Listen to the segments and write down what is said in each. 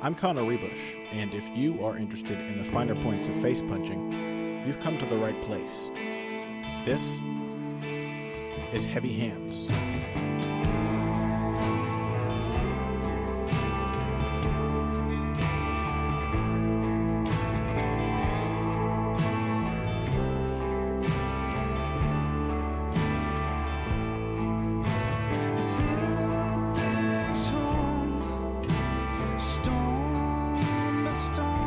I'm Connor Rebush, and if you are interested in the finer points of face punching, you've come to the right place. This is Heavy Hands.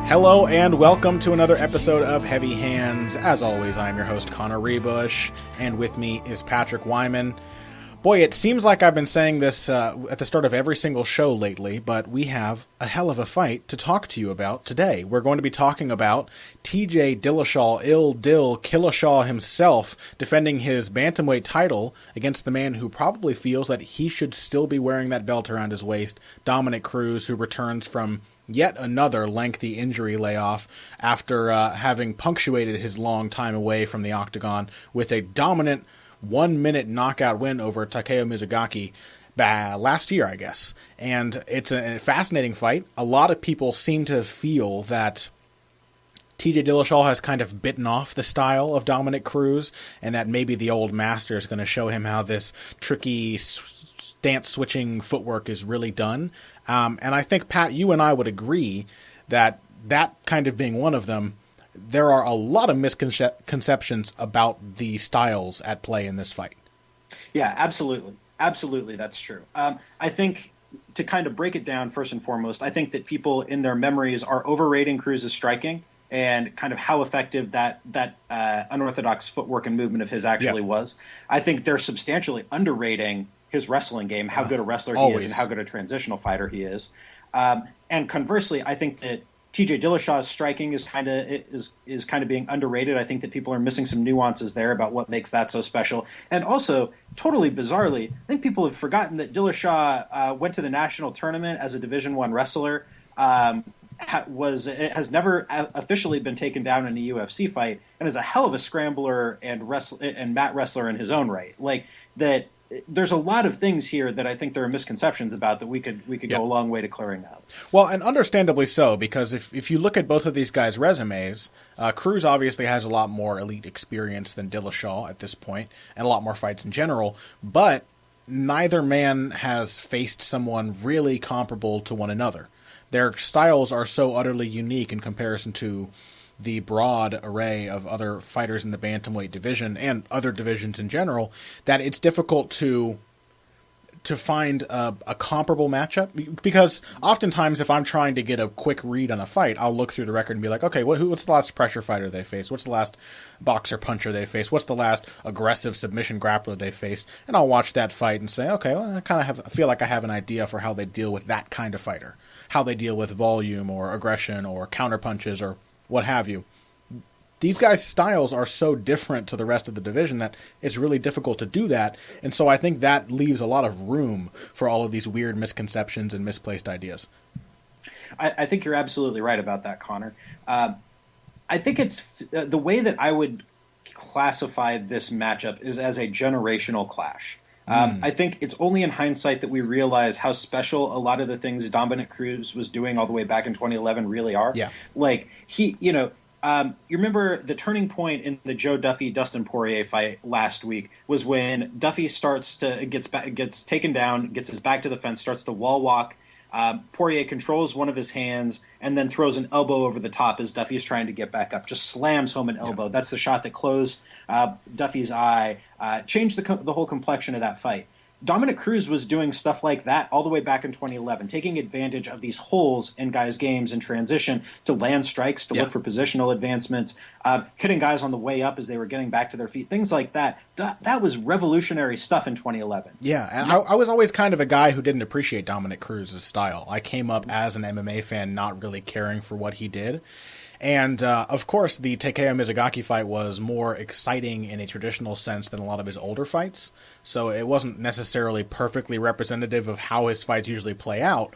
Hello and welcome to another episode of Heavy Hands. As always, I'm your host, Connor Rebush, and with me is Patrick Wyman. Boy, it seems like I've been saying this at the start of every single show lately, but we have a hell of a fight to talk to you about today. We're going to be talking about TJ Dillashaw, Dillashaw himself, defending his bantamweight title against the man who probably feels that he should still be wearing that belt around his waist, Dominick Cruz, who returns from yet another lengthy injury layoff after having punctuated his long time away from the octagon with a dominant 1-minute knockout win over Takeo Mizugaki last year, I guess. And it's a fascinating fight. A lot of people seem to feel that TJ Dillashaw has kind of bitten off the style of Dominick Cruz, and that maybe the old master is going to show him how this tricky stance-switching footwork is really done. And I think, Pat, you and I would agree that kind of being one of them, there are a lot of misconceptions about the styles at play in this fight. Yeah, absolutely. Absolutely, that's true. I think to kind of break it down, first and foremost, I think that people in their memories are overrating Cruz's striking and kind of how effective that unorthodox footwork and movement of his actually was. I think they're substantially underrating his wrestling game, how good a wrestler he is and how good a transitional fighter he is. And conversely, I think that TJ Dillashaw's striking is kind of being underrated. I think that people are missing some nuances there about what makes that so special. And also, totally bizarrely, I think people have forgotten that Dillashaw went to the national tournament as a Division I wrestler, has never officially been taken down in a UFC fight, and is a hell of a scrambler and mat wrestler in his own right. Like that. There's a lot of things here that I think there are misconceptions about that we could go a long way to clearing up. Well, and understandably so, because if you look at both of these guys' resumes, Cruz obviously has a lot more elite experience than Dillashaw at this point, and a lot more fights in general, but neither man has faced someone really comparable to one another. Their styles are so utterly unique in comparison to the broad array of other fighters in the bantamweight division and other divisions in general, that it's difficult to find a comparable matchup. Because oftentimes if I'm trying to get a quick read on a fight, I'll look through the record and be like, okay, what's the last pressure fighter they faced? What's the last boxer puncher they faced? What's the last aggressive submission grappler they faced? And I'll watch that fight and say, okay, well, I feel like I have an idea for how they deal with that kind of fighter, how they deal with volume or aggression or counter punches or what have you. These guys' styles are so different to the rest of the division that it's really difficult to do that. And so I think that leaves a lot of room for all of these weird misconceptions and misplaced ideas. I think you're absolutely right about that, Connor. I think it's the way that I would classify this matchup is as a generational clash. I think it's only in hindsight that we realize how special a lot of the things Dominick Cruz was doing all the way back in 2011 really are. Yeah. Like, you remember the turning point in the Joe Duffy-Dustin Poirier fight last week was when Duffy gets taken down, gets his back to the fence, starts to wall walk. Poirier controls one of his hands and then throws an elbow over the top as Duffy's trying to get back up. Just slams home an elbow. Yeah. That's the shot that closed Duffy's eye, changed the whole complexion of that fight. Dominick Cruz was doing stuff like that all the way back in 2011, taking advantage of these holes in guys' games in transition to land strikes, to look for positional advancements, hitting guys on the way up as they were getting back to their feet, things like that. That was revolutionary stuff in 2011. Yeah, and I was always kind of a guy who didn't appreciate Dominick Cruz's style. I came up as an MMA fan not really caring for what he did. And, of course, the Takeo Mizugaki fight was more exciting in a traditional sense than a lot of his older fights. So it wasn't necessarily perfectly representative of how his fights usually play out.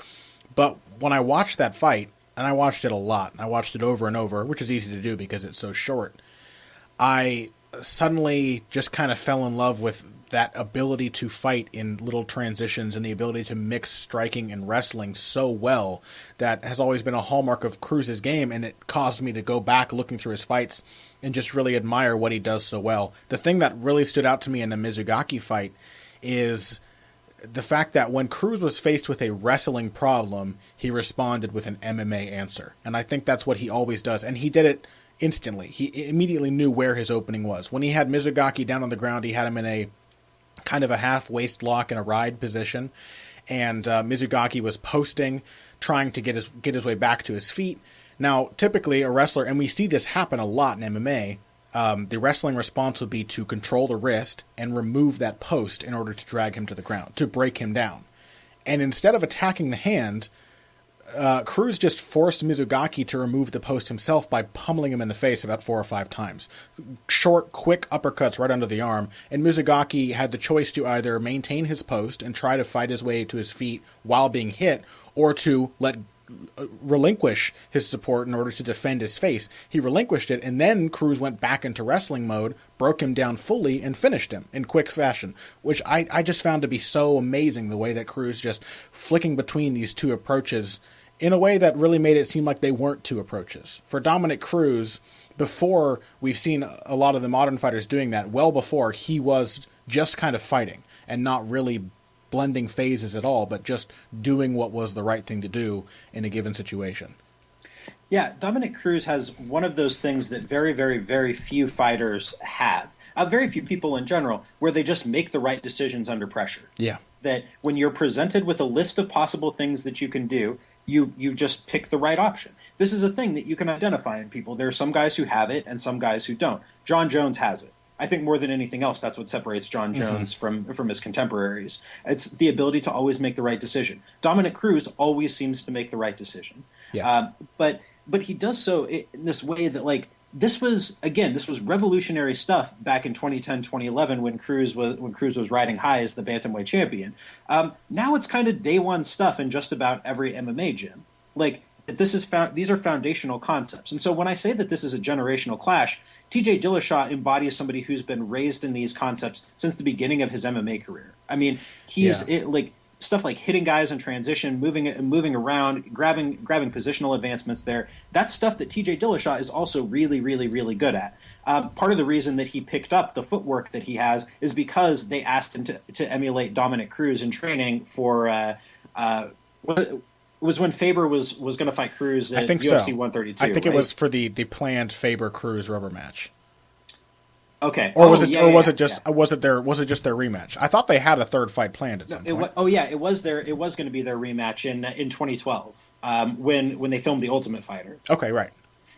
But when I watched that fight, and I watched it a lot, I watched it over and over, which is easy to do because it's so short, I suddenly just kind of fell in love with that ability to fight in little transitions and the ability to mix striking and wrestling so well. That has always been a hallmark of Cruz's game, and it caused me to go back looking through his fights and just really admire what he does so well. The thing that really stood out to me in the Mizugaki fight is the fact that when Cruz was faced with a wrestling problem, he responded with an MMA answer. And I think that's what he always does. And he did it instantly. He immediately knew where his opening was. When he had Mizugaki down on the ground, he had him in a kind of a half waist lock in a ride position. And Mizugaki was posting, trying to get his way back to his feet. Now, typically a wrestler, and we see this happen a lot in MMA, the wrestling response would be to control the wrist and remove that post in order to drag him to the ground, to break him down. And instead of attacking the hand, Cruz just forced Mizugaki to remove the post himself by pummeling him in the face about 4 or 5 times. Short, quick uppercuts right under the arm, and Mizugaki had the choice to either maintain his post and try to fight his way to his feet while being hit, or to relinquish his support in order to defend his face. He relinquished it, and then Cruz went back into wrestling mode, broke him down fully, and finished him in quick fashion, which I just found to be so amazing, the way that Cruz just flicking between these two approaches in a way that really made it seem like they weren't two approaches. For Dominick Cruz, before we've seen a lot of the modern fighters doing that, well before, he was just kind of fighting and not really blending phases at all, but just doing what was the right thing to do in a given situation. Yeah, Dominick Cruz has one of those things that very, very, very few fighters have. Very few people in general, where they just make the right decisions under pressure. Yeah. That when you're presented with a list of possible things that you can do, you just pick the right option. This is a thing that you can identify in people. There are some guys who have it and some guys who don't. John Jones has it. I think more than anything else, that's what separates John Jones from his contemporaries. It's the ability to always make the right decision. Dominick Cruz always seems to make the right decision. Yeah. But he does so in this way that, like, this was revolutionary stuff back in 2010, 2011 when Cruz was riding high as the bantamweight champion. Now it's kind of day one stuff in just about every MMA gym. Like, these are foundational concepts. And so when I say that this is a generational clash, TJ Dillashaw embodies somebody who's been raised in these concepts since the beginning of his MMA career. I mean, stuff like hitting guys in transition, moving around, grabbing positional advancements there. That's stuff that TJ Dillashaw is also really, really, really good at. Part of the reason that he picked up the footwork that he has is because they asked him to emulate Dominick Cruz in training for it was when Faber was going to fight Cruz at UFC 132. I think it was for the planned Faber Cruz rubber match. Okay. Was it just their rematch? I thought they had a third fight planned at some point. It was going to be their rematch in 2012 when they filmed The Ultimate Fighter. Okay, right.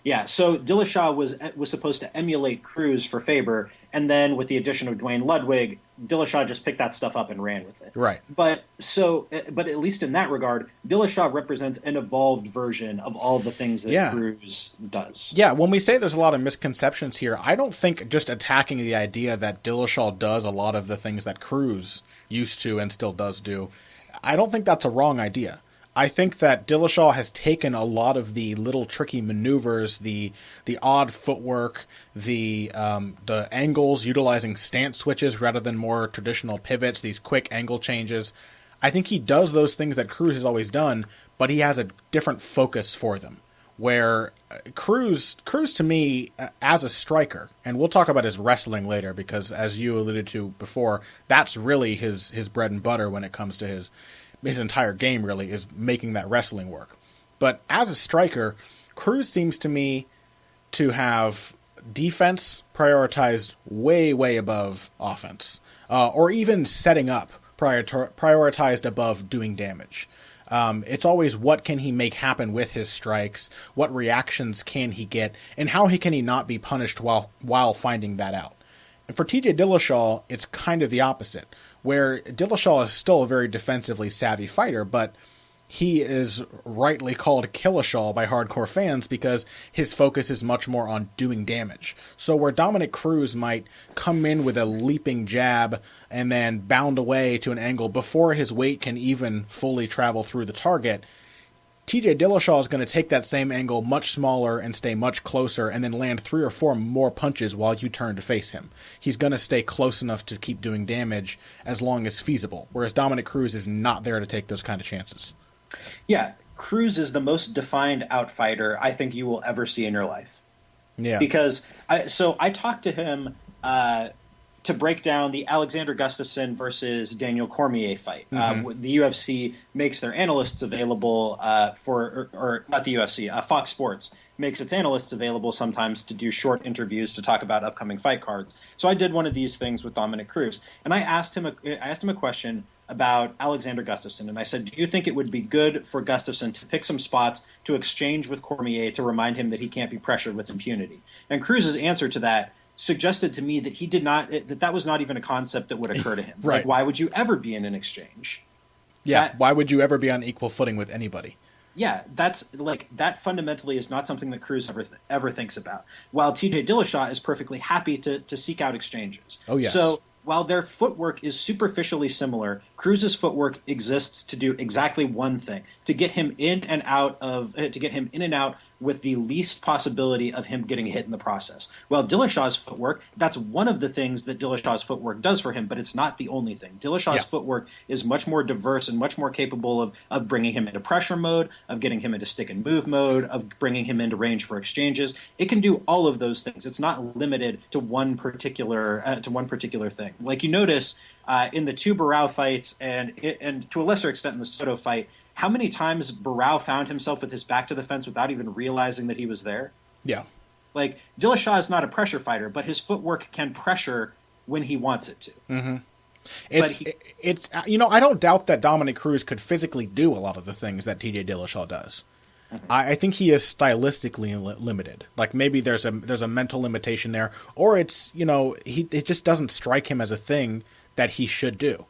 Yeah, so Dillashaw was supposed to emulate Cruz for Faber, and then with the addition of Dwayne Ludwig, Dillashaw just picked that stuff up and ran with it. Right. But at least in that regard, Dillashaw represents an evolved version of all the things that Cruz does. Yeah, when we say there's a lot of misconceptions here, I don't think just attacking the idea that Dillashaw does a lot of the things that Cruz used to and still does do, I don't think that's a wrong idea. I think that Dillashaw has taken a lot of the little tricky maneuvers, the odd footwork, the angles, utilizing stance switches rather than more traditional pivots, these quick angle changes. I think he does those things that Cruz has always done, but he has a different focus for them. Where Cruz to me, as a striker, and we'll talk about his wrestling later because, as you alluded to before, that's really his bread and butter when it comes to his entire game, really, is making that wrestling work. But as a striker, Cruz seems to me to have defense prioritized way, way above offense, or even setting up prioritized above doing damage. It's always what can he make happen with his strikes, what reactions can he get, and how can he not be punished while finding that out. And for TJ Dillashaw, it's kind of the opposite, where Dillashaw is still a very defensively savvy fighter, but he is rightly called Killashaw by hardcore fans because his focus is much more on doing damage. So where Dominick Cruz might come in with a leaping jab and then bound away to an angle before his weight can even fully travel through the target, TJ Dillashaw is going to take that same angle much smaller and stay much closer and then land 3 or 4 more punches while you turn to face him. He's going to stay close enough to keep doing damage as long as feasible, whereas Dominick Cruz is not there to take those kind of chances. Yeah, Cruz is the most defined outfighter I think you will ever see in your life. Yeah. Because I talked to him to break down the Alexander Gustafsson versus Daniel Cormier fight. The UFC makes their analysts available or not the UFC, Fox Sports makes its analysts available sometimes to do short interviews to talk about upcoming fight cards. So I did one of these things with Dominick Cruz, and I asked him a question about Alexander Gustafsson, and I said, do you think it would be good for Gustafsson to pick some spots to exchange with Cormier to remind him that he can't be pressured with impunity? And Cruz's answer to that suggested to me that he did not, that was not even a concept that would occur to him. Right. Like, why would you ever be in an exchange? Yeah, why would you ever be on equal footing with anybody? Yeah, that fundamentally is not something that Cruz ever thinks about. While TJ Dillashaw is perfectly happy to seek out exchanges. Oh, yes. So while their footwork is superficially similar, Cruz's footwork exists to do exactly one thing: to get him in and out with the least possibility of him getting hit in the process. Well, Dillashaw's footwork, that's one of the things that Dillashaw's footwork does for him, but it's not the only thing. Dillashaw's footwork is much more diverse and much more capable of bringing him into pressure mode, of getting him into stick and move mode, of bringing him into range for exchanges. It can do all of those things. It's not limited to one particular thing. Like you notice in the 2 Barao fights and to a lesser extent in the Soto fight, how many times Barao found himself with his back to the fence without even realizing that he was there? Yeah. Like, Dillashaw is not a pressure fighter, but his footwork can pressure when he wants it to. Mm-hmm. It's I don't doubt that Dominick Cruz could physically do a lot of the things that TJ Dillashaw does. Mm-hmm. I think he is stylistically limited. Like, maybe there's a mental limitation there, or it's, it just doesn't strike him as a thing that he should do.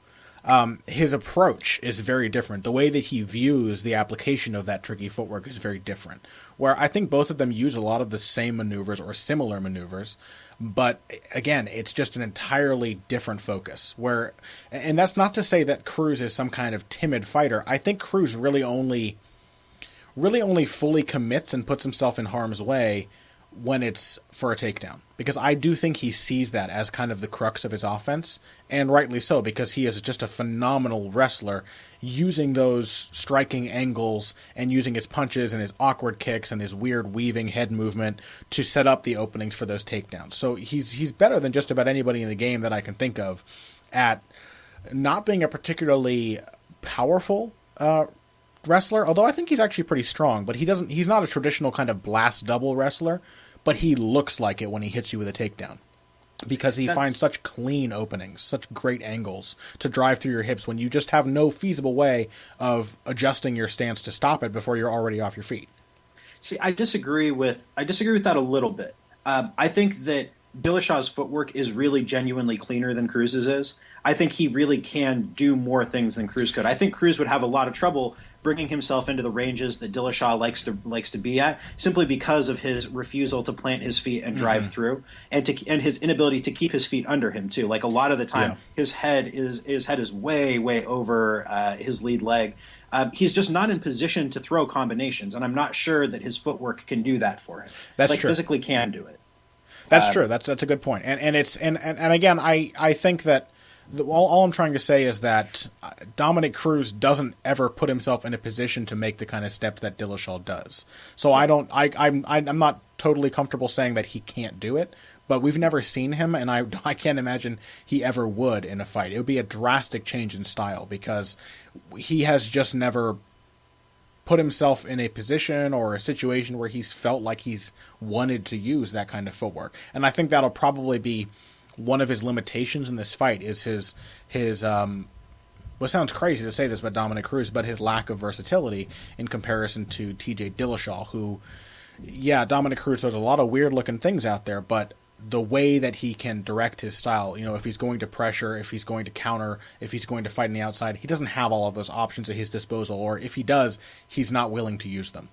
His approach is very different. The way that he views the application of that tricky footwork is very different, where I think both of them use a lot of the same maneuvers or similar maneuvers, but again, it's just an entirely different focus. And that's not to say that Cruz is some kind of timid fighter. I think Cruz really only fully commits and puts himself in harm's way when it's for a takedown, because I do think he sees that as kind of the crux of his offense, and rightly so, because he is just a phenomenal wrestler, using those striking angles and using his punches and his awkward kicks and his weird weaving head movement to set up the openings for those takedowns. So he's better than just about anybody in the game that I can think of at not being a particularly powerful wrestler, although I think he's actually pretty strong, but he's not a traditional kind of blast double wrestler, but he looks like it when he hits you with a takedown, because he finds such clean openings, such great angles to drive through your hips when you just have no feasible way of adjusting your stance to stop it before you're already off your feet. See, I disagree with that a little bit. I think that Dillashaw's footwork is really genuinely cleaner than Cruz's is. I think he really can do more things than Cruz could. I think Cruz would have a lot of trouble bringing himself into the ranges that Dillashaw likes to be at, simply because of his refusal to plant his feet and drive through, and his inability to keep his feet under him too. Like, a lot of the time, his head is way over his lead leg. He's just not in position to throw combinations, and I'm not sure that his footwork can do that for him. That's true. Physically can do it. That's true. That's a good point. And again, I think that all I'm trying to say is that Dominick Cruz doesn't ever put himself in a position to make the kind of steps that Dillashaw does. So I'm not totally comfortable saying that he can't do it, but we've never seen him, and I can't imagine he ever would in a fight. It would be a drastic change in style, because he has just never put himself in a position or a situation where he's felt like he's wanted to use that kind of footwork. And I think that'll probably be one of his limitations in this fight, is his what sounds crazy to say this about Dominick Cruz, but his lack of versatility in comparison to TJ Dillashaw, who, Dominick Cruz throws a lot of weird looking things out there, but the way that he can direct his style, if he's going to pressure, if he's going to counter, if he's going to fight on the outside, he doesn't have all of those options at his disposal, or if he does, he's not willing to use them.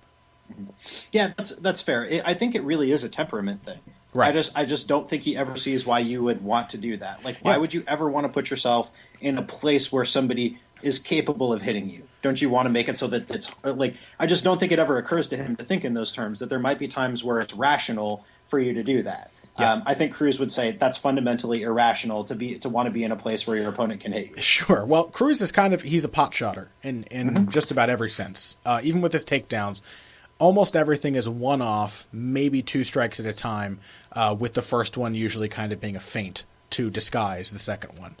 Yeah, that's fair. I think it really is a temperament thing. Right. I just don't think he ever sees why you would want to do that. Like, why would you ever want to put yourself in a place where somebody is capable of hitting you? Don't you want to make it so that it's like, I just don't think it ever occurs to him to think in those terms, that there might be times where it's rational for you to do that. Yeah. I think Cruz would say that's fundamentally irrational to want to be in a place where your opponent can hit you. Sure. Well, Cruz is he's a pot shotter in just about every sense. Even with his takedowns, almost everything is one-off, maybe 2 strikes at a time, with the first one usually kind of being a feint to disguise the second one.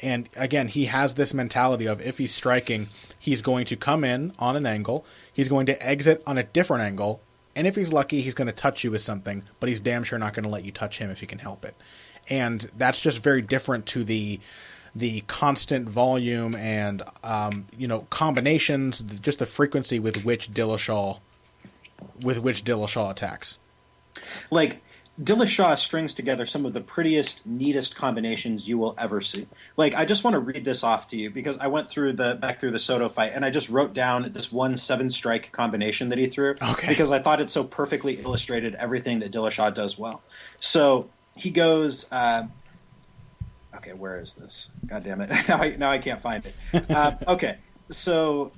And again, he has this mentality of if he's striking, he's going to come in on an angle, he's going to exit on a different angle, and if he's lucky, he's going to touch you with something, but he's damn sure not going to let you touch him if he can help it. And that's just very different to the constant volume and combinations, just the frequency with which Dillashaw attacks. Like, Dillashaw strings together some of the prettiest, neatest combinations you will ever see. Like, I just want to read this off to you because I went back through the Soto fight, and I just wrote down this 1 7-strike combination that he threw because I thought it so perfectly illustrated everything that Dillashaw does well. So he goes, okay, where is this? God damn it! now I can't find it. Okay, so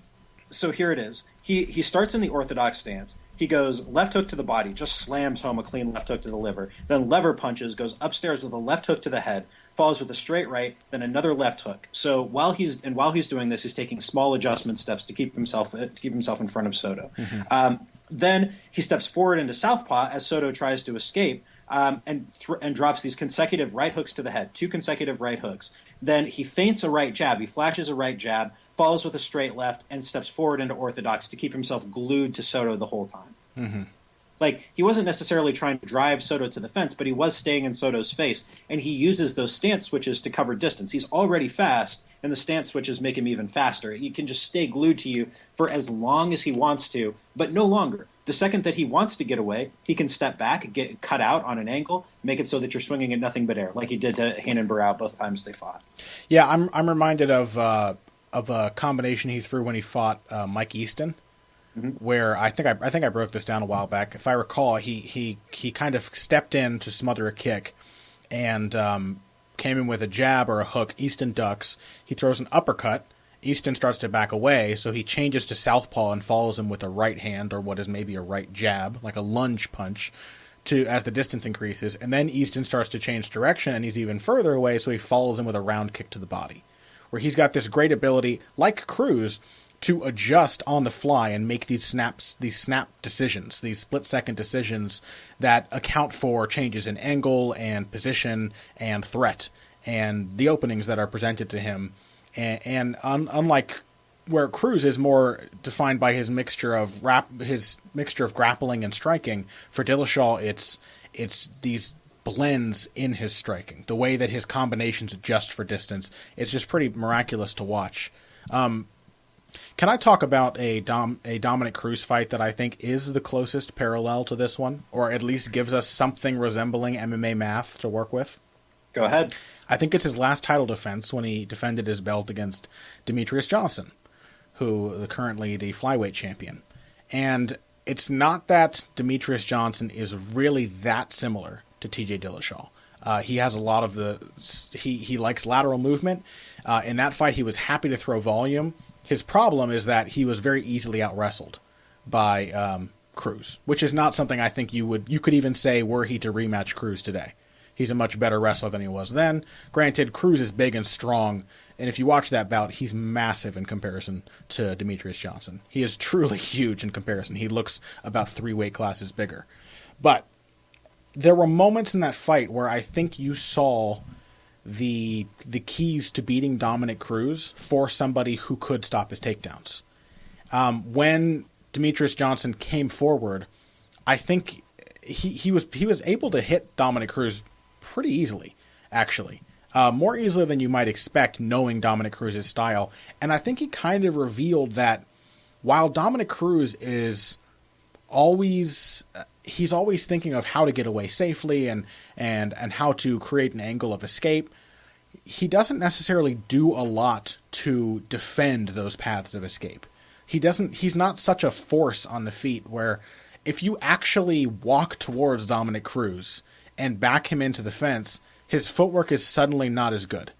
here it is. He starts in the orthodox stance. He goes left hook to the body, just slams home a clean left hook to the liver. Then lever punches, goes upstairs with a left hook to the head, follows with a straight right, then another left hook. So while he's doing this, he's taking small adjustment steps to keep himself in front of Soto. Mm-hmm. Then he steps forward into southpaw as Soto tries to escape. And drops these consecutive right hooks to the head, 2 consecutive right hooks. Then he feints a right jab. He flashes a right jab, follows with a straight left, and steps forward into orthodox to keep himself glued to Soto the whole time. Mm-hmm. Like, he wasn't necessarily trying to drive Soto to the fence, but he was staying in Soto's face, and he uses those stance switches to cover distance. He's already fast, and the stance switches make him even faster. He can just stay glued to you for as long as he wants to, but no longer. The second that he wants to get away, he can step back, get cut out on an angle, make it so that you're swinging at nothing but air, like he did to Hanan Barao both times they fought. Yeah, I'm reminded of a combination he threw when he fought Mike Easton, where I think I broke this down a while back. If I recall, he kind of stepped in to smother a kick, and came in with a jab or a hook. Easton ducks. He throws an uppercut. Easton starts to back away, so he changes to southpaw and follows him with a right hand or what is maybe a right jab, like a lunge punch, as the distance increases. And then Easton starts to change direction, and he's even further away, so he follows him with a round kick to the body, where he's got this great ability, like Cruz, to adjust on the fly and make these snap decisions, these split-second decisions that account for changes in angle and position and threat and the openings that are presented to him. And unlike where Cruz is more defined by his mixture of grappling and striking, for Dillashaw it's these blends in his striking. The way that his combinations adjust for distance, it's just pretty miraculous to watch. Can I talk about a Dominic Cruz fight that I think is the closest parallel to this one, or at least gives us something resembling MMA math to work with? Go ahead. I think it's his last title defense when he defended his belt against Demetrius Johnson, who is currently the flyweight champion. And it's not that Demetrius Johnson is really that similar to TJ Dillashaw. He has a lot of he likes lateral movement. In that fight, he was happy to throw volume. His problem is that he was very easily out-wrestled by Cruz, which is not something I think you could even say were he to rematch Cruz today. He's a much better wrestler than he was then. Granted, Cruz is big and strong, and if you watch that bout, he's massive in comparison to Demetrius Johnson. He is truly huge in comparison. He looks about 3 weight classes bigger. But there were moments in that fight where I think you saw the keys to beating Dominic Cruz for somebody who could stop his takedowns. When Demetrius Johnson came forward, I think he was able to hit Dominic Cruz pretty easily, actually. More easily than you might expect, knowing Dominic Cruz's style. And I think he kind of revealed that while Dominic Cruz is always he's always thinking of how to get away safely and how to create an angle of escape, he doesn't necessarily do a lot to defend those paths of escape. He's not such a force on the feet where if you actually walk towards Dominic Cruz and back him into the fence, his footwork is suddenly not as good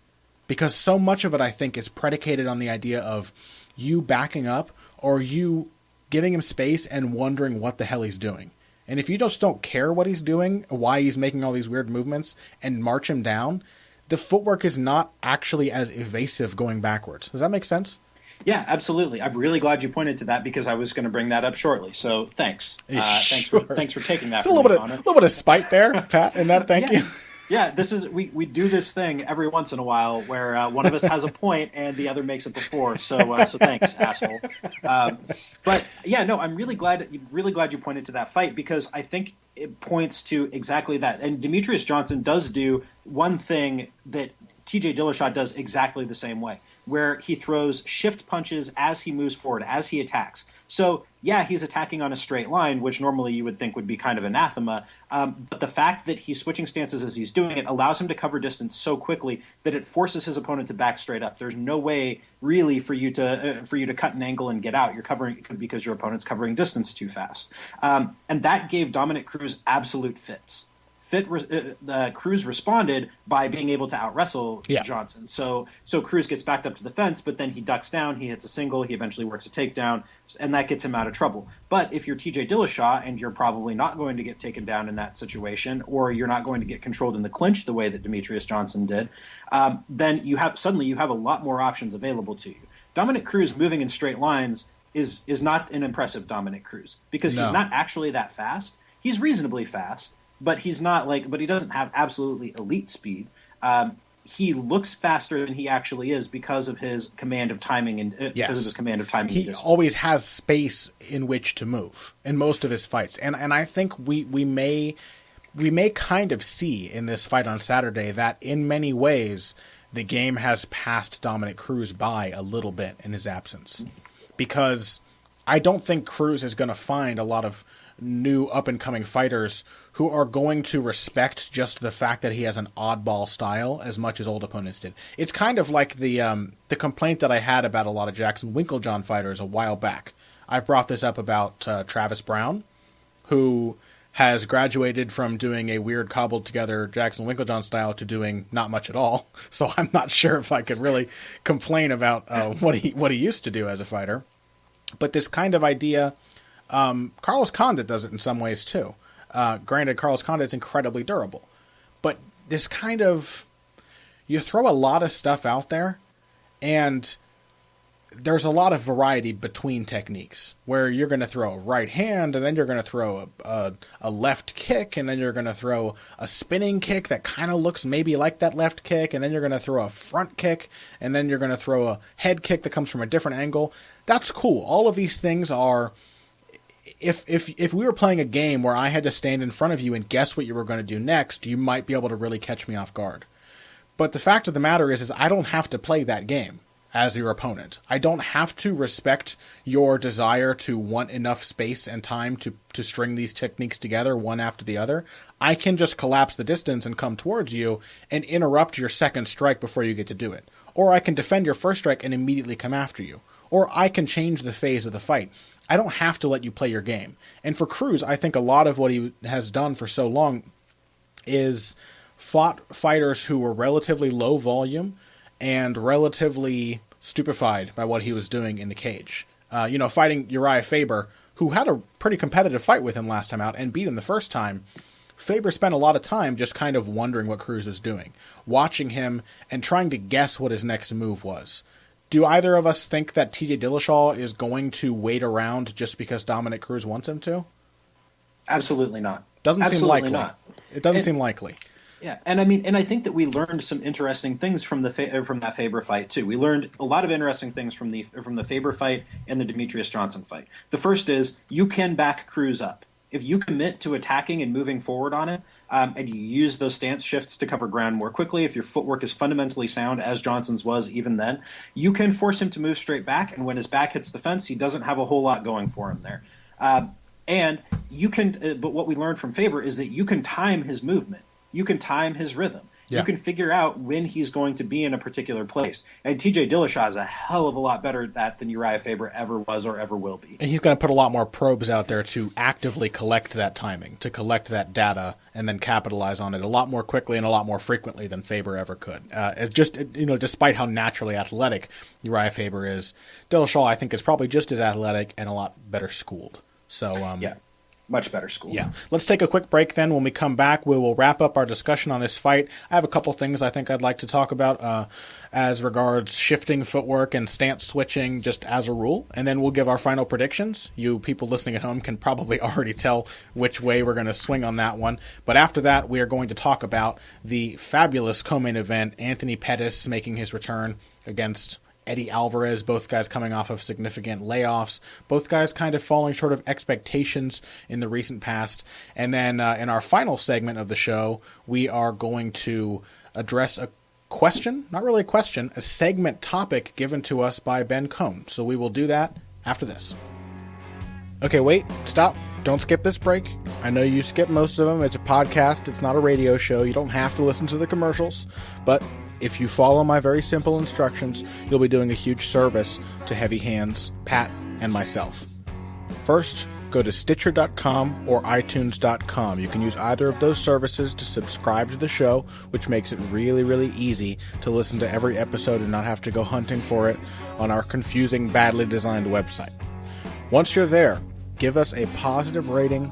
because so much of it, I think, is predicated on the idea of you backing up or you giving him space and wondering what the hell he's doing. And if you just don't care what he's doing, why he's making all these weird movements, and march him down, the footwork is not actually as evasive going backwards. Does that make sense? Yeah, absolutely. I'm really glad you pointed to that because I was going to bring that up shortly. So thanks. Thanks for taking that. It's a little bit of spite there, Pat, in that. Thank you. Yeah, this is we do this thing every once in a while where one of us has a point and the other makes it before. So thanks, asshole. But yeah, no, I'm really glad you pointed to that fight because I think it points to exactly that. And Demetrius Johnson does do one thing that TJ Dillashaw does exactly the same way, where he throws shift punches as he moves forward, as he attacks. So, yeah, he's attacking on a straight line, which normally you would think would be kind of anathema. But the fact that he's switching stances as he's doing it allows him to cover distance so quickly that it forces his opponent to back straight up. There's no way really for you to cut an angle and get out. You're covering because your opponent's covering distance too fast. And that gave Dominick Cruz absolute fits. Cruz responded by being able to out-wrestle Johnson. So Cruz gets backed up to the fence, but then he ducks down, he hits a single, he eventually works a takedown, and that gets him out of trouble. But if you're TJ Dillashaw and you're probably not going to get taken down in that situation, or you're not going to get controlled in the clinch the way that Demetrius Johnson did, then you have a lot more options available to you. Dominick Cruz moving in straight lines is not an impressive Dominick Cruz because he's not actually that fast. He's reasonably fast. But he's not but he doesn't have absolutely elite speed. He looks faster than he actually is because of his command of timing and because of his command of timing. He always has space in which to move in most of his fights, and I think we may kind of see in this fight on Saturday that in many ways the game has passed Dominick Cruz by a little bit in his absence, because I don't think Cruz is going to find a lot of new up-and-coming fighters who are going to respect just the fact that he has an oddball style as much as old opponents did. It's kind of like the complaint that I had about a lot of Jackson Winklejohn fighters a while back. I've brought this up about Travis Brown, who has graduated from doing a weird cobbled-together Jackson Winklejohn style to doing not much at all. So I'm not sure if I could really complain about what he used to do as a fighter. But this kind of idea... Carlos Condit does it in some ways too. Granted, Carlos Condit's incredibly durable, but this kind of, you throw a lot of stuff out there, and there's a lot of variety between techniques where you're going to throw a right hand, and then you're going to throw a left kick, and then you're going to throw a spinning kick that kind of looks maybe like that left kick, and then you're going to throw a front kick, and then you're going to throw a head kick that comes from a different angle. That's cool. All of these things are... If we were playing a game where I had to stand in front of you and guess what you were going to do next, you might be able to really catch me off guard. But the fact of the matter is I don't have to play that game as your opponent. I don't have to respect your desire to want enough space and time to string these techniques together one after the other. I can just collapse the distance and come towards you and interrupt your second strike before you get to do it. Or I can defend your first strike and immediately come after you. Or I can change the phase of the fight. I don't have to let you play your game. And for Cruz, I think a lot of what he has done for so long is fought fighters who were relatively low volume and relatively stupefied by what he was doing in the cage. Fighting Uriah Faber, who had a pretty competitive fight with him last time out and beat him the first time. Faber spent a lot of time just kind of wondering what Cruz was doing, watching him and trying to guess what his next move was. Do either of us think that TJ Dillashaw is going to wait around just because Dominick Cruz wants him to? Absolutely not. Doesn't seem likely. Not. It doesn't seem likely. Yeah, and I think that we learned some interesting things from that Faber fight too. We learned a lot of interesting things from the Faber fight and the Demetrius Johnson fight. The first is you can back Cruz up. If you commit to attacking and moving forward on it, and you use those stance shifts to cover ground more quickly, if your footwork is fundamentally sound, as Johnson's was even then, you can force him to move straight back, and when his back hits the fence, he doesn't have a whole lot going for him there. And you can, but what we learned from Faber is that you can time his movement. You can time his rhythm. You can figure out when he's going to be in a particular place. And TJ Dillashaw is a hell of a lot better at that than Uriah Faber ever was or ever will be. And he's going to put a lot more probes out there to actively collect that timing, to collect that data, and then capitalize on it a lot more quickly and a lot more frequently than Faber ever could. Despite how naturally athletic Uriah Faber is, Dillashaw, I think, is probably just as athletic and a lot better schooled. So, yeah. Much better school. Yeah. Let's take a quick break then. When we come back, we will wrap up our discussion on this fight. I have a couple things I think I'd like to talk about as regards shifting footwork and stance switching just as a rule. And then we'll give our final predictions. You people listening at home can probably already tell which way we're going to swing on that one. But after that, we are going to talk about the fabulous co-main event, Anthony Pettis making his return against Eddie Alvarez, both guys coming off of significant layoffs, both guys kind of falling short of expectations in the recent past. And then in our final segment of the show, we are going to address a question, not really a question, a segment topic given to us by Ben Cohn. So we will do that after this. Okay, wait, stop. Don't skip this break. I know you skip most of them. It's a podcast. It's not a radio show. You don't have to listen to the commercials, but if you follow my very simple instructions, you'll be doing a huge service to Heavy Hands, Pat, and myself. First, go to Stitcher.com or iTunes.com. You can use either of those services to subscribe to the show, which makes it really, really easy to listen to every episode and not have to go hunting for it on our confusing, badly designed website. Once you're there, give us a positive rating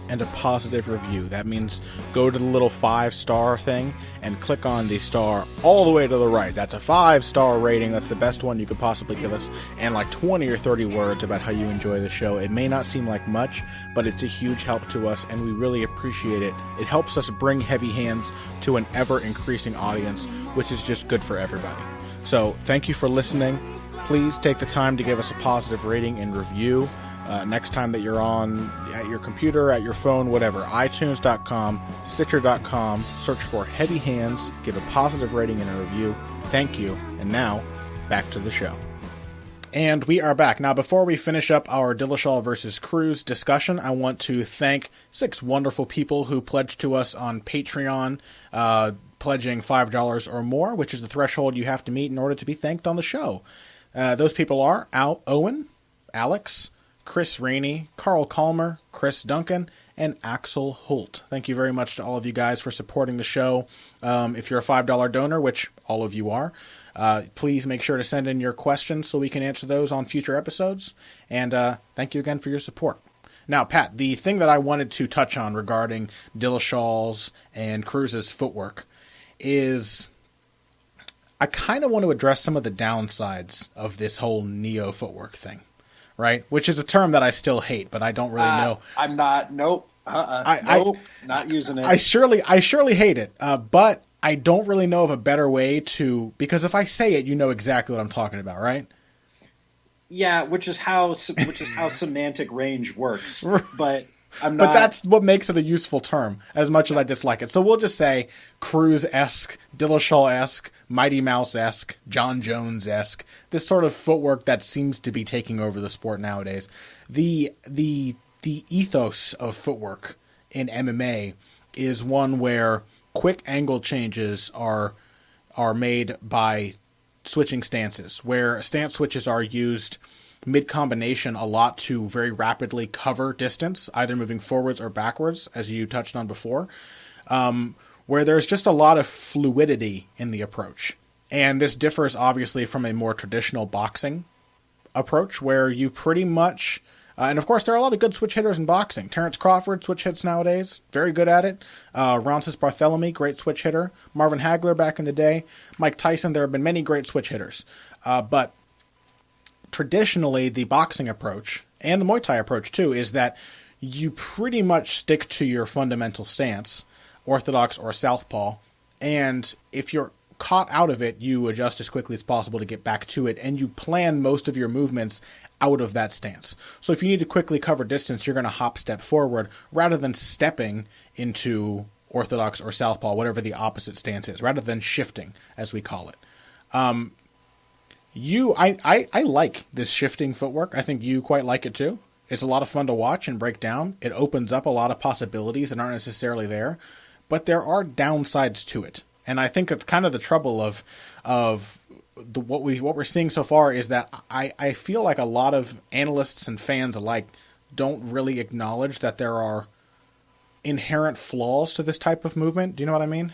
and a positive review. That means go to the little 5-star thing and click on the star all the way to the right. That's a 5-star rating. That's the best one you could possibly give us. And like 20 or 30 words about how you enjoy the show. It may not seem like much, but it's a huge help to us, and we really appreciate it. It helps us bring Heavy Hands to an ever-increasing audience, which is just good for everybody. So thank you for listening. Please take the time to give us a positive rating and review. Next time that you're on at your computer, at your phone, whatever, iTunes.com, Stitcher.com, search for Heavy Hands, give a positive rating and a review. Thank you. And now, back to the show. And we are back. Now, before we finish up our Dillashaw versus Cruz discussion, I want to thank 6 wonderful people who pledged to us on Patreon, pledging $5 or more, which is the threshold you have to meet in order to be thanked on the show. Those people are Owen, Alex, Chris Rainey, Carl Calmer, Chris Duncan, and Axel Holt. Thank you very much to all of you guys for supporting the show. If you're a $5 donor, which all of you are, please make sure to send in your questions so we can answer those on future episodes. And thank you again for your support. Now, Pat, the thing that I wanted to touch on regarding Dillashaw's and Cruz's footwork is I kind of want to address some of the downsides of this whole neo footwork thing. Right, which is a term that I still hate, but I don't really know. I'm not. Nope. Not using it. I surely hate it, but I don't really know of a better way to. Because if I say it, you know exactly what I'm talking about, right? Yeah, which is how semantic range works. But I'm not. But that's what makes it a useful term, as much as I dislike it. So we'll just say Cruz-esque, Dillashaw-esque, Mighty Mouse-esque, John Jones-esque, this sort of footwork that seems to be taking over the sport nowadays. The ethos of footwork in MMA is one where quick angle changes are made by switching stances, where stance switches are used mid-combination a lot to very rapidly cover distance, either moving forwards or backwards, as you touched on before, where there's just a lot of fluidity in the approach. And this differs obviously from a more traditional boxing approach, where you pretty much, and of course there are a lot of good switch hitters in boxing. Terrence Crawford switch hits nowadays, very good at it. Roncis Barthélemy, great switch hitter. Marvin Hagler back in the day. Mike Tyson, there have been many great switch hitters. But traditionally, the boxing approach, and the Muay Thai approach too, is that you pretty much stick to your fundamental stance, orthodox or southpaw, and if you're caught out of it, you adjust as quickly as possible to get back to it, and you plan most of your movements out of that stance. So if you need to quickly cover distance, you're going to hop step forward rather than stepping into orthodox or southpaw, whatever the opposite stance is, rather than shifting, as we call it. I like this shifting footwork. I think you quite like it too. It's a lot of fun to watch and break down. It opens up a lot of possibilities that aren't necessarily there, but there are downsides to it. And I think it's kind of the trouble of what we're seeing so far is that I feel like a lot of analysts and fans alike don't really acknowledge that there are inherent flaws to this type of movement. Do you know what I mean?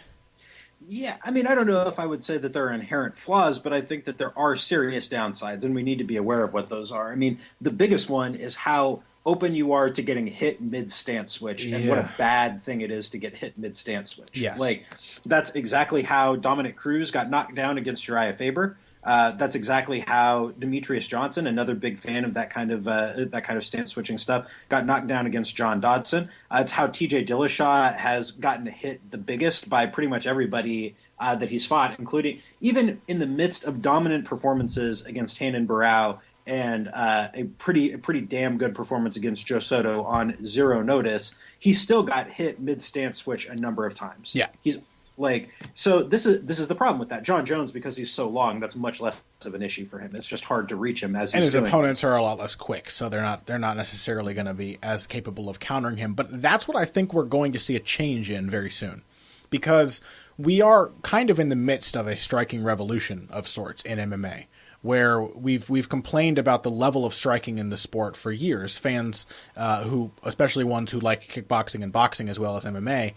Yeah, I mean, I don't know if I would say that there are inherent flaws, but I think that there are serious downsides, and we need to be aware of what those are. I mean, the biggest one is how open you are to getting hit mid-stance switch, and what a bad thing it is to get hit mid-stance switch. Yes. Like, that's exactly how Dominic Cruz got knocked down against Uriah Faber. That's exactly how Demetrius Johnson, another big fan of that kind of stance switching stuff, got knocked down against John Dodson. It's how TJ Dillashaw has gotten hit the biggest by pretty much everybody that he's fought, including even in the midst of dominant performances against Hanan Barao and a pretty damn good performance against Joe Soto on zero notice. He still got hit mid stance switch a number of times. Yeah, so this is the problem with that. John Jones, because he's so long, that's much less of an issue for him. It's just hard to reach him as he's his opponents are a lot less quick, so they're not necessarily going to be as capable of countering him. But that's what I think we're going to see a change in very soon, because we are kind of in the midst of a striking revolution of sorts in MMA, where we've complained about the level of striking in the sport for years. Fans who, especially ones who like kickboxing and boxing as well as MMA.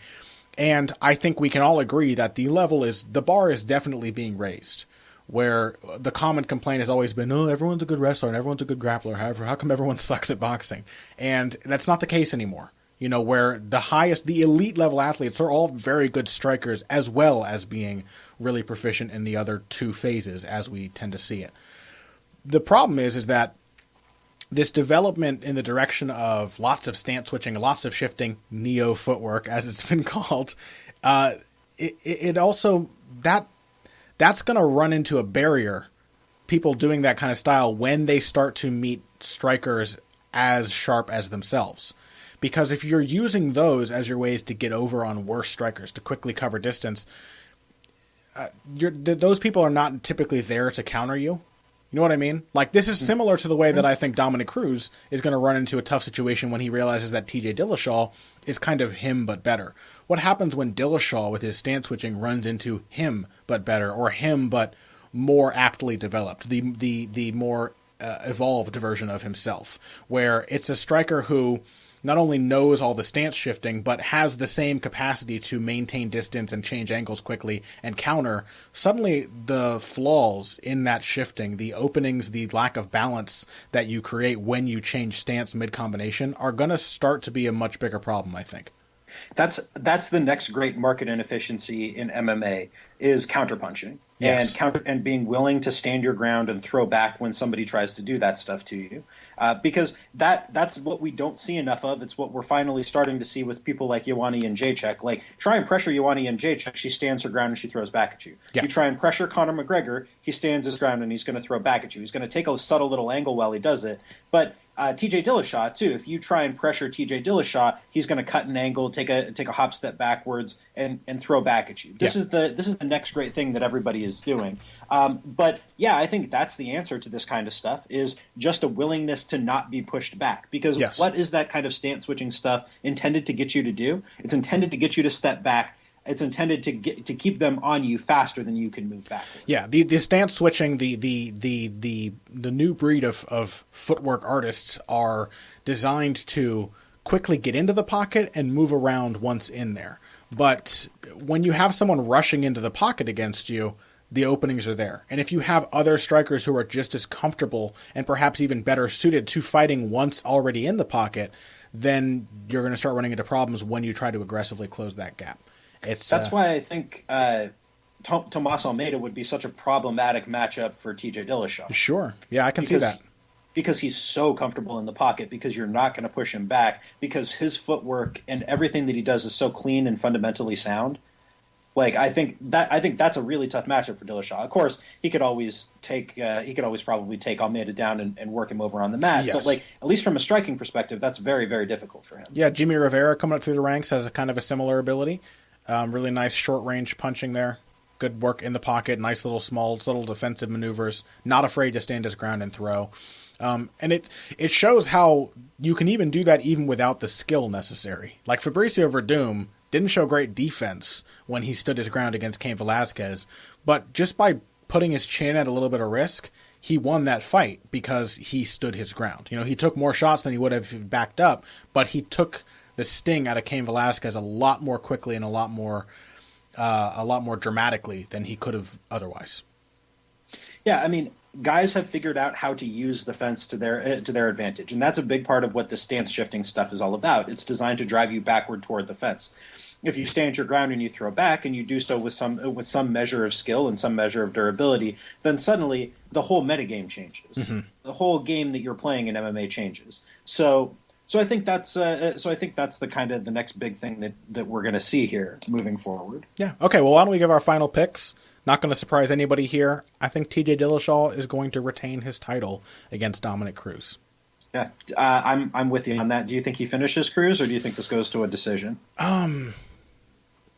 And I think we can all agree that the bar is definitely being raised, where the common complaint has always been, oh, everyone's a good wrestler and everyone's a good grappler. However, how come everyone sucks at boxing? And that's not the case anymore. You know, where the elite level athletes are all very good strikers, as well as being really proficient in the other two phases, as we tend to see it. The problem is that this development in the direction of lots of stance switching, lots of shifting, neo footwork, as it's been called, it also that's going to run into a barrier. People doing that kind of style when they start to meet strikers as sharp as themselves. Because if you're using those as your ways to get over on worse strikers, to quickly cover distance, those people are not typically there to counter you. You know what I mean? Like, this is similar to the way that I think Dominic Cruz is going to run into a tough situation when he realizes that TJ Dillashaw is kind of him but better. What happens when Dillashaw, with his stance switching, runs into him but better, or him but more aptly developed, the more evolved version of himself, where it's a striker who not only knows all the stance shifting, but has the same capacity to maintain distance and change angles quickly and counter. Suddenly, the flaws in that shifting, the openings, the lack of balance that you create when you change stance mid-combination are going to start to be a much bigger problem, I think. That's the next great market inefficiency in MMA is counterpunching. Yes. And being willing to stand your ground and throw back when somebody tries to do that stuff to you, because that's what we don't see enough of. It's what we're finally starting to see with people like Ioana Jędrzejczyk. Like, try and pressure Ioana Jędrzejczyk, she stands her ground and she throws back at you. Yeah. You try and pressure Conor McGregor, he stands his ground and he's going to throw back at you. He's going to take a subtle little angle while he does it, but TJ Dillashaw too. If you try and pressure TJ Dillashaw, he's going to cut an angle, take a hop step backwards, and throw back at you. This is the next great thing that everybody is doing. But yeah, I think that's the answer to this kind of stuff, is just a willingness to not be pushed back. Because what is that kind of stance switching stuff intended to get you to do? It's intended to get you to step back. It's intended to keep them on you faster than you can move backward. Yeah, the stance switching, the new breed of footwork artists are designed to quickly get into the pocket and move around once in there. But when you have someone rushing into the pocket against you, the openings are there. And if you have other strikers who are just as comfortable and perhaps even better suited to fighting once already in the pocket, then you're going to start running into problems when you try to aggressively close that gap. That's why I think Tomas Almeida would be such a problematic matchup for TJ Dillashaw. Sure. Yeah, I can see that. Because he's so comfortable in the pocket, because you're not going to push him back, because his footwork and everything that he does is so clean and fundamentally sound. Like, I think that's a really tough matchup for Dillashaw. Of course, he could always probably take Almeida down and work him over on the mat. Yes. But like, at least from a striking perspective, that's very, very difficult for him. Yeah, Jimmy Rivera coming up through the ranks has a kind of a similar ability. Really nice short-range punching there. Good work in the pocket. Nice little small, subtle defensive maneuvers. Not afraid to stand his ground and throw. And it shows how you can even do that even without the skill necessary. Like Fabricio Verdum didn't show great defense when he stood his ground against Cain Velasquez, but just by putting his chin at a little bit of risk, he won that fight because he stood his ground. He took more shots than he would have if he backed up, but he took the sting out of Cain Velasquez a lot more quickly and a lot more dramatically than he could have otherwise. Yeah, I mean, guys have figured out how to use the fence to their advantage, and that's a big part of what the stance shifting stuff is all about. It's designed to drive you backward toward the fence. If you stand your ground and you throw back, and you do so with some measure of skill and some measure of durability, then suddenly the whole metagame changes. Mm-hmm. The whole game that you're playing in MMA changes. So I think that's the kind of the next big thing that we're going to see here moving forward. Yeah. Okay. Well, why don't we give our final picks? Not going to surprise anybody here. I think TJ Dillashaw is going to retain his title against Dominic Cruz. Yeah, I'm with you on that. Do you think he finishes Cruz, or do you think this goes to a decision?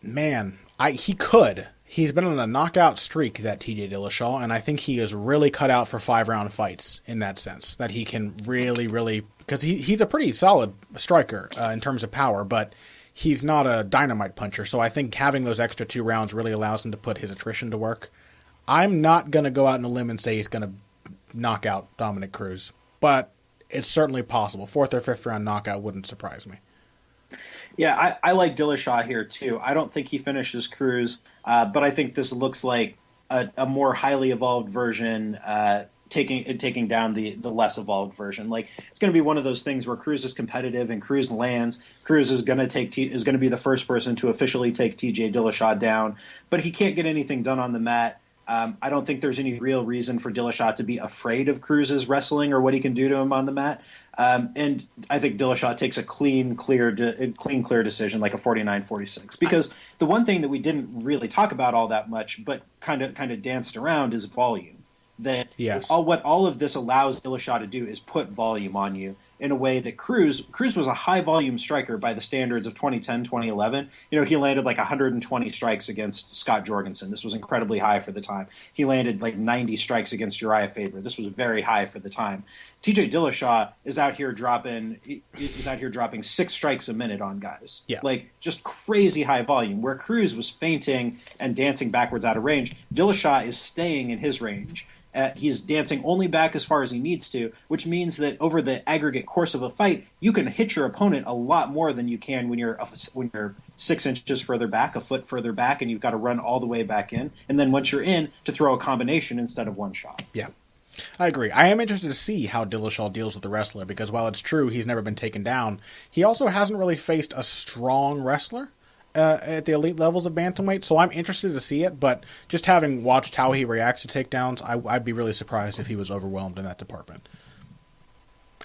Man, he could. He's been on a knockout streak, that TJ Dillashaw, and I think he is really cut out for 5-round fights in that sense. That he can really, because he's a pretty solid striker in terms of power, but he's not a dynamite puncher. So I think having those extra 2 rounds really allows him to put his attrition to work. I'm not going to go out on a limb and say he's going to knock out Dominic Cruz, but it's certainly possible. 4th or 5th round knockout wouldn't surprise me. Yeah, I like Dillashaw here too. I don't think he finishes Cruz, but I think this looks like a more highly evolved version, taking down the less evolved version. Like, it's going to be one of those things where Cruz is competitive and Cruz lands. Cruz is going to be the first person to officially take TJ Dillashaw down, but he can't get anything done on the mat. I don't think there's any real reason for Dillashaw to be afraid of Cruz's wrestling or what he can do to him on the mat. And I think Dillashaw takes a clean, clear decision, like a 49-46. Because the one thing that we didn't really talk about all that much, but kind of danced around, is volume. That yes. What all of this allows Dillashaw to do is put volume on you in a way that Cruz was a high volume striker by the standards of 2010, 2011. He landed like 120 strikes against Scott Jorgensen. This was incredibly high for the time. He landed like 90 strikes against Uriah Faber. This was very high for the time. TJ Dillashaw is out here dropping 6 strikes a minute on guys. Yeah. Like, just crazy high volume. Where Cruz was feinting and dancing backwards out of range, Dillashaw is staying in his range. He's dancing only back as far as he needs to, which means that over the aggregate course of a fight, you can hit your opponent a lot more than you can when you're 6 inches further back, a foot further back, and you've got to run all the way back in. And then once you're in, to throw a combination instead of one shot. Yeah, I agree. I am interested to see how Dillashaw deals with the wrestler, because while it's true he's never been taken down, he also hasn't really faced a strong wrestler at the elite levels of bantamweight, so I'm interested to see it, but just having watched how he reacts to takedowns, I'd be really surprised if he was overwhelmed in that department.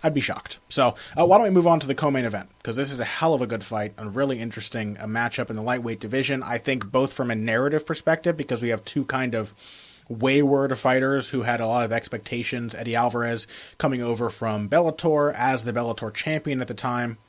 I'd be shocked. So why don't we move on to the co-main event, because this is a hell of a good fight, a really interesting matchup in the lightweight division, I think both from a narrative perspective, because we have two kind of wayward fighters who had a lot of expectations. Eddie Alvarez coming over from Bellator as the Bellator champion at the time,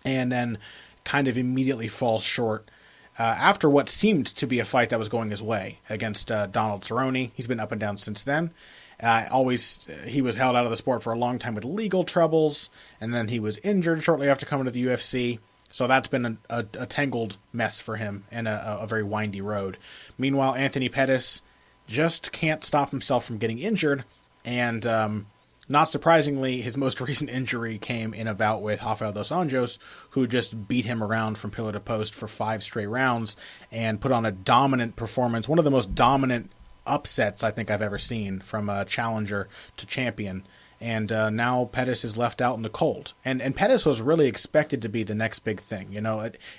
and then kind of immediately falls short after what seemed to be a fight that was going his way against Donald Cerrone. He's been up and down since then. He was held out of the sport for a long time with legal troubles, and then he was injured shortly after coming to the UFC. So that's been a tangled mess for him and a very windy road. Meanwhile, Anthony Pettis just can't stop himself from getting injured, and not surprisingly, his most recent injury came in a bout with Rafael dos Anjos, who just beat him around from pillar to post for 5 straight rounds and put on a dominant performance, one of the most dominant upsets I think I've ever seen from a challenger to champion. And now Pettis is left out in the cold. And Pettis was really expected to be the next big thing.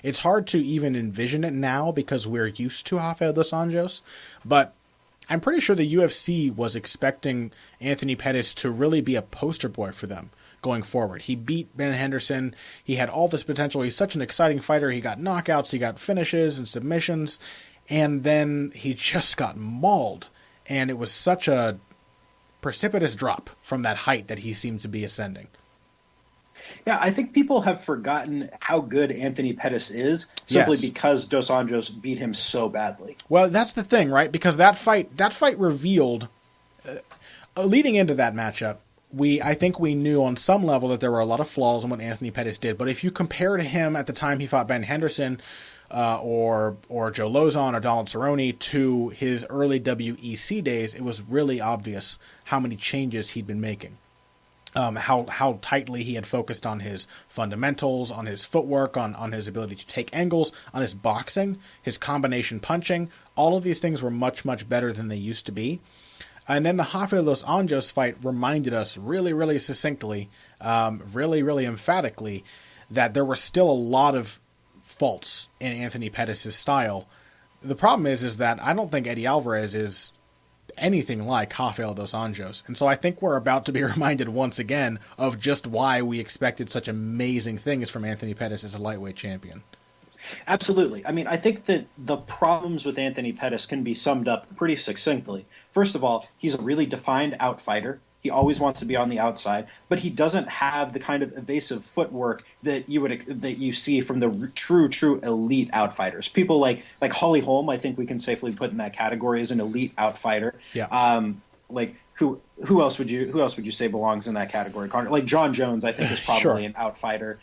It's hard to even envision it now because we're used to Rafael dos Anjos, but I'm pretty sure the UFC was expecting Anthony Pettis to really be a poster boy for them going forward. He beat Ben Henderson. He had all this potential. He's such an exciting fighter. He got knockouts. He got finishes and submissions. And then he just got mauled. And it was such a precipitous drop from that height that he seemed to be ascending. Yeah, I think people have forgotten how good Anthony Pettis is simply because Dos Anjos beat him so badly. Well, that's the thing, right? Because that fight revealed, leading into that matchup, I think we knew on some level that there were a lot of flaws in what Anthony Pettis did. But if you compare to him at the time he fought Ben Henderson, or Joe Lozon or Donald Cerrone to his early WEC days, it was really obvious how many changes he'd been making. How tightly he had focused on his fundamentals, on his footwork, on his ability to take angles, on his boxing, his combination punching. All of these things were much, much better than they used to be. And then the Rafael dos Anjos fight reminded us really, really succinctly, really, really emphatically, that there were still a lot of faults in Anthony Pettis' style. The problem is that I don't think Eddie Alvarez is anything like Rafael dos Anjos. And so I think we're about to be reminded once again of just why we expected such amazing things from Anthony Pettis as a lightweight champion. Absolutely. I mean, I think that the problems with Anthony Pettis can be summed up pretty succinctly. First of all, he's a really defined outfighter. He always wants to be on the outside, but he doesn't have the kind of evasive footwork that you see from the true elite outfighters. People like Holly Holm, I think we can safely put in that category as an elite outfighter. Yeah. Who else would you say belongs in that category, Connor? Like John Jones, I think is probably Sure. an outfighter.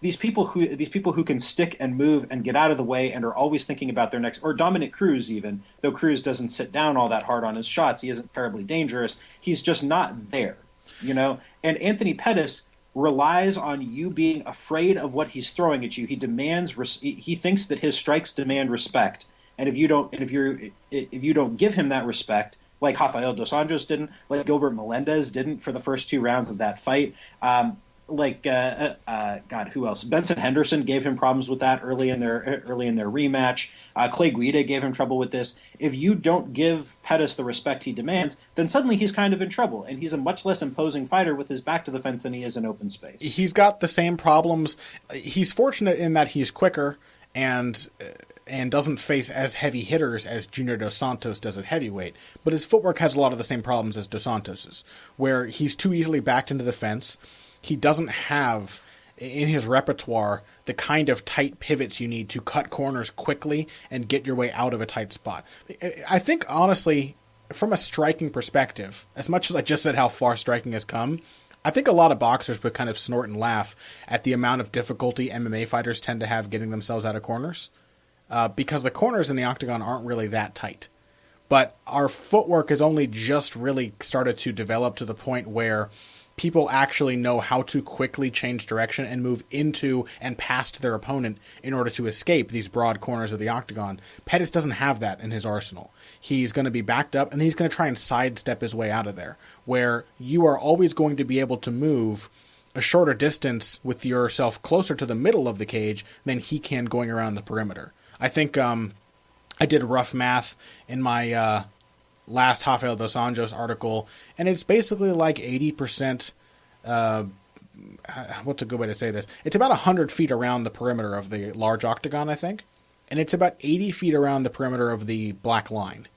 These people who can stick and move and get out of the way and are always thinking about their next, or Dominic Cruz even, though Cruz doesn't sit down all that hard on his shots, he isn't terribly dangerous. He's just not there, And Anthony Pettis relies on you being afraid of what he's throwing at you. He thinks that his strikes demand respect, and if you don't give him that respect, like Rafael dos Anjos didn't, like Gilbert Melendez didn't for the first 2 rounds of that fight. Who else? Benson Henderson gave him problems with that early in their rematch. Clay Guida gave him trouble with this. If you don't give Pettis the respect he demands, then suddenly he's kind of in trouble, and he's a much less imposing fighter with his back to the fence than he is in open space. He's got the same problems. He's fortunate in that he's quicker and doesn't face as heavy hitters as Junior Dos Santos does at heavyweight. But his footwork has a lot of the same problems as Dos Santos's, where he's too easily backed into the fence. He doesn't have in his repertoire the kind of tight pivots you need to cut corners quickly and get your way out of a tight spot. I think, honestly, from a striking perspective, as much as I just said how far striking has come, I think a lot of boxers would kind of snort and laugh at the amount of difficulty MMA fighters tend to have getting themselves out of corners, because the corners in the octagon aren't really that tight. But our footwork has only just really started to develop to the point where people actually know how to quickly change direction and move into and past their opponent in order to escape these broad corners of the octagon. Pettis doesn't have that in his arsenal. He's going to be backed up, and he's going to try and sidestep his way out of there, where you are always going to be able to move a shorter distance with yourself closer to the middle of the cage than he can going around the perimeter. I think I did rough math in my last Rafael dos Anjos article, and it's basically like 80%, what's a good way to say this? It's about 100 feet around the perimeter of the large octagon, I think, and it's about 80 feet around the perimeter of the black line,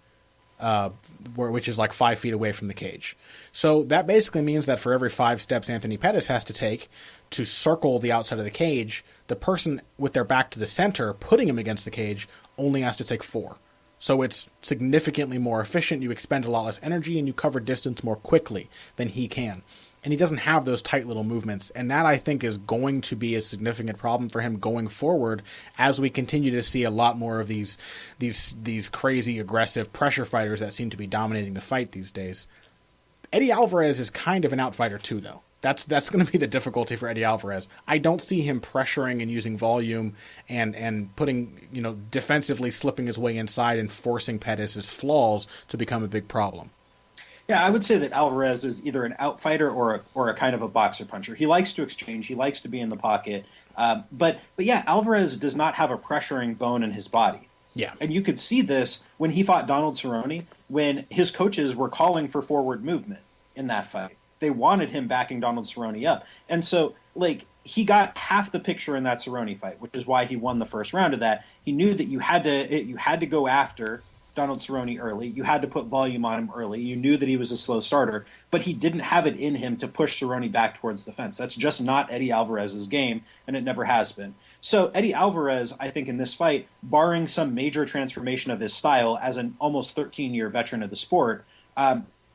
which is like 5 feet away from the cage. So that basically means that for every 5 steps Anthony Pettis has to take to circle the outside of the cage, the person with their back to the center, putting him against the cage, only has to take 4. So it's significantly more efficient, you expend a lot less energy, and you cover distance more quickly than he can. And he doesn't have those tight little movements, and that, I think, is going to be a significant problem for him going forward as we continue to see a lot more of these crazy, aggressive pressure fighters that seem to be dominating the fight these days. Eddie Alvarez is kind of an outfighter too, though. That's going to be the difficulty for Eddie Alvarez. I don't see him pressuring and using volume and putting, defensively slipping his way inside and forcing Pettis' flaws to become a big problem. Yeah, I would say that Alvarez is either an outfighter or a kind of a boxer puncher. He likes to exchange. He likes to be in the pocket. But yeah, Alvarez does not have a pressuring bone in his body. Yeah. And you could see this when he fought Donald Cerrone, when his coaches were calling for forward movement in that fight. They wanted him backing Donald Cerrone up. And so, he got half the picture in that Cerrone fight, which is why he won the first round of that. He knew that you had to go after Donald Cerrone early. You had to put volume on him early. You knew that he was a slow starter, but he didn't have it in him to push Cerrone back towards the fence. That's just not Eddie Alvarez's game, and it never has been. So Eddie Alvarez, I think in this fight, barring some major transformation of his style as an almost 13-year veteran of the sport,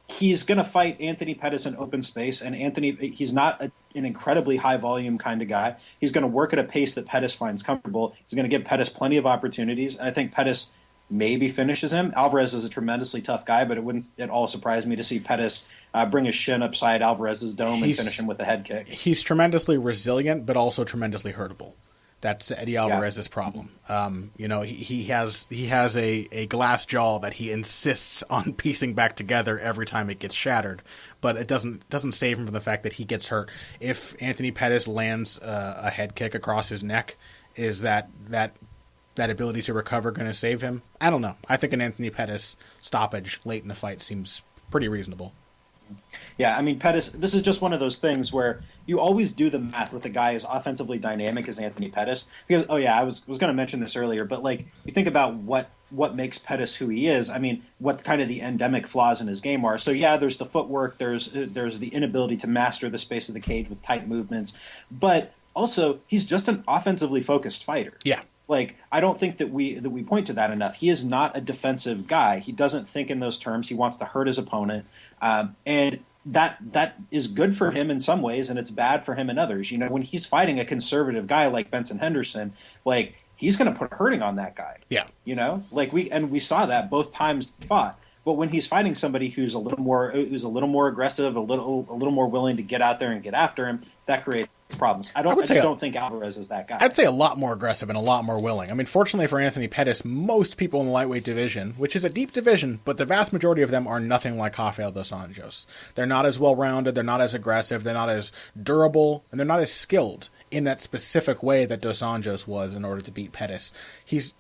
he's going to fight Anthony Pettis in open space, and he's not an incredibly high volume kind of guy. He's going to work at a pace that Pettis finds comfortable. He's going to give Pettis plenty of opportunities. And I think Pettis maybe finishes him. Alvarez is a tremendously tough guy, but it wouldn't at all surprise me to see Pettis bring his shin upside Alvarez's dome and finish him with a head kick. He's tremendously resilient, but also tremendously hurtable. That's Eddie Alvarez's problem. He has a glass jaw that he insists on piecing back together every time it gets shattered, but it doesn't save him from the fact that he gets hurt. If Anthony Pettis lands a head kick across his neck, is that ability to recover going to save him? I don't know. I think an Anthony Pettis stoppage late in the fight seems pretty reasonable. Yeah, I mean, Pettis, this is just one of those things where you always do the math with a guy as offensively dynamic as Anthony Pettis. Because, I was going to mention this earlier, but like you think about what makes Pettis who he is. I mean, what kind of the endemic flaws in his game are. So yeah, there's the footwork, there's the inability to master the space of the cage with tight movements, but also he's just an offensively focused fighter. Yeah. Like, I don't think that we point to that enough. He is not a defensive guy. He doesn't think in those terms. He wants to hurt his opponent, and that is good for him in some ways, and it's bad for him in others. You know, when he's fighting a conservative guy like Benson Henderson, like, he's going to put hurting on that guy. Yeah, you know, like we saw that both times he fought. But when he's fighting somebody who's a little more aggressive, a little more willing to get out there and get after him, that creates problems. I just don't think Alvarez is that guy. I'd say a lot more aggressive and a lot more willing. I mean, fortunately for Anthony Pettis, most people in the lightweight division, which is a deep division, but the vast majority of them are nothing like Rafael dos Anjos. They're not as well-rounded, they're not as aggressive, they're not as durable, and they're not as skilled in that specific way that dos Anjos was in order to beat Pettis. He's,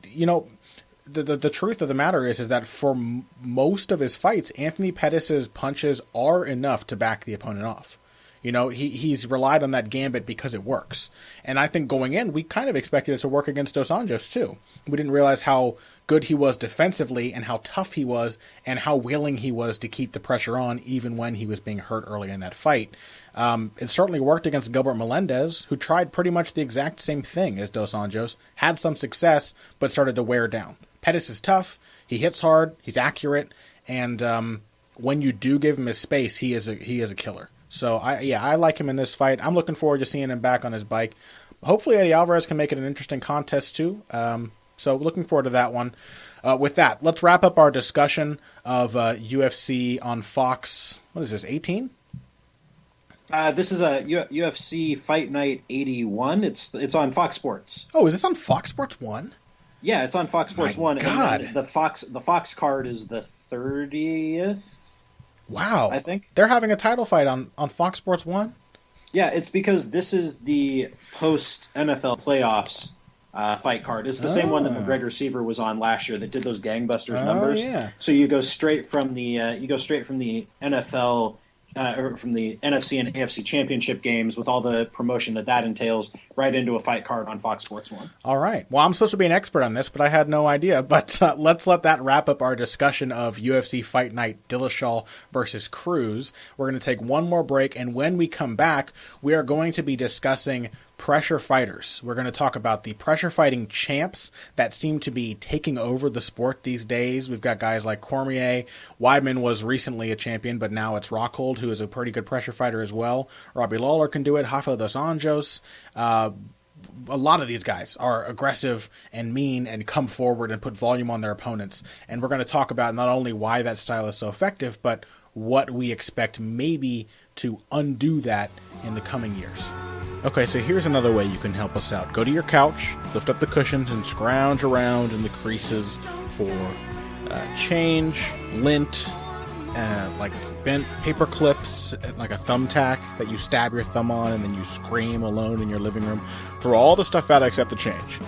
the truth of the matter is that for most of his fights, Anthony Pettis' punches are enough to back the opponent off. You know, he's relied on that gambit because it works. And I think going in, we kind of expected it to work against dos Anjos too. We didn't realize how good he was defensively and how tough he was and how willing he was to keep the pressure on even when he was being hurt early in that fight. It certainly worked against Gilbert Melendez, who tried pretty much the exact same thing as dos Anjos, had some success, but started to wear down. Pettis is tough, he hits hard, he's accurate, and when you do give him his space, he is a killer. So, I like him in this fight. I'm looking forward to seeing him back on his bike. Hopefully, Eddie Alvarez can make it an interesting contest, too. So, looking forward to that one. With that, let's wrap up our discussion of UFC on Fox. What is this, 18? This is a UFC Fight Night 81. It's on Fox Sports. Oh, is this on Fox Sports 1? Yeah, it's on Fox Sports 1. God. And the Fox card is the 30th. Wow. I think. They're having a title fight on Fox Sports 1? Yeah, it's because this is the post-NFL playoffs fight card. It's the same one that McGregor Seaver was on last year that did those gangbusters numbers. Yeah. So you go straight from the NFL or from the NFC and AFC championship games with all the promotion that entails right into a fight card on Fox Sports 1. All right. Well, I'm supposed to be an expert on this, but I had no idea. But let's let that wrap up our discussion of UFC Fight Night Dillashaw versus Cruz. We're going to take one more break, and when we come back, we are going to be discussing pressure fighters. We're going to talk about the pressure fighting champs that seem to be taking over the sport these days. We've got guys like Cormier. Weidman was recently a champion, but now it's Rockhold, who is a pretty good pressure fighter as well. Robbie Lawler can do it. Rafael dos Anjos. A lot of these guys are aggressive and mean and come forward and put volume on their opponents. And we're going to talk about not only why that style is so effective, but what we expect maybe to undo that in the coming years. Okay, so here's another way you can help us out. Go to your couch, lift up the cushions, and scrounge around in the creases for change, lint, like bent paper clips, like a thumbtack that you stab your thumb on and then you scream alone in your living room. Throw all the stuff out except the change.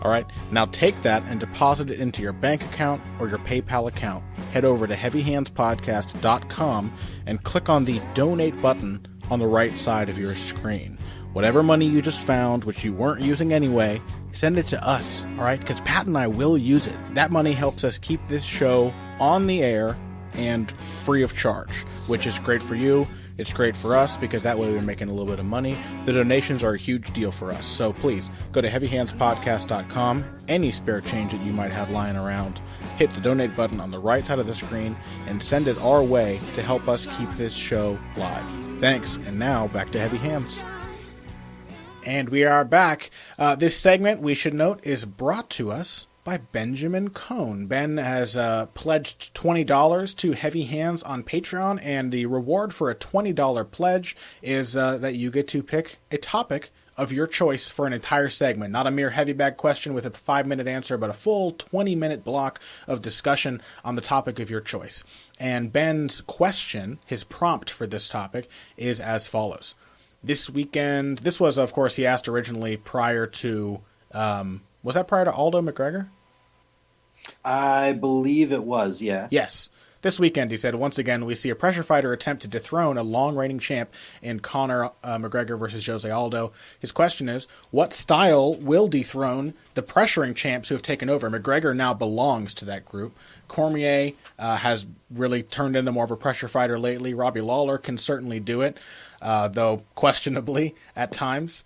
All right, now take that and deposit it into your bank account or your PayPal account. Head over to heavyhandspodcast.com and click on the donate button on the right side of your screen. Whatever money you just found, which you weren't using anyway, send it to us, all right? Because Pat and I will use it. That money helps us keep this show on the air and free of charge, which is great for you. It's great for us because that way we're making a little bit of money. The donations are a huge deal for us. So please go to heavyhandspodcast.com. Any spare change that you might have lying around, hit the donate button on the right side of the screen and send it our way to help us keep this show live. Thanks. And now back to Heavy Hands. And we are back. This segment, we should note, is brought to us by Benjamin Cohn. Ben has pledged $20 to Heavy Hands on Patreon, and the reward for a $20 pledge is that you get to pick a topic of your choice for an entire segment. Not a mere heavy bag question with a 5-minute answer, but a full 20-minute block of discussion on the topic of your choice. And Ben's question, his prompt for this topic, is as follows. This weekend, this was, of course, he asked originally prior to, was that prior to Aldo McGregor? I believe it was, yeah. Yes. This weekend, he said, once again, we see a pressure fighter attempt to dethrone a long-reigning champ in Conor McGregor versus Jose Aldo. His question is, what style will dethrone the pressuring champs who have taken over? McGregor now belongs to that group. Cormier has really turned into more of a pressure fighter lately. Robbie Lawler can certainly do it, though questionably at times.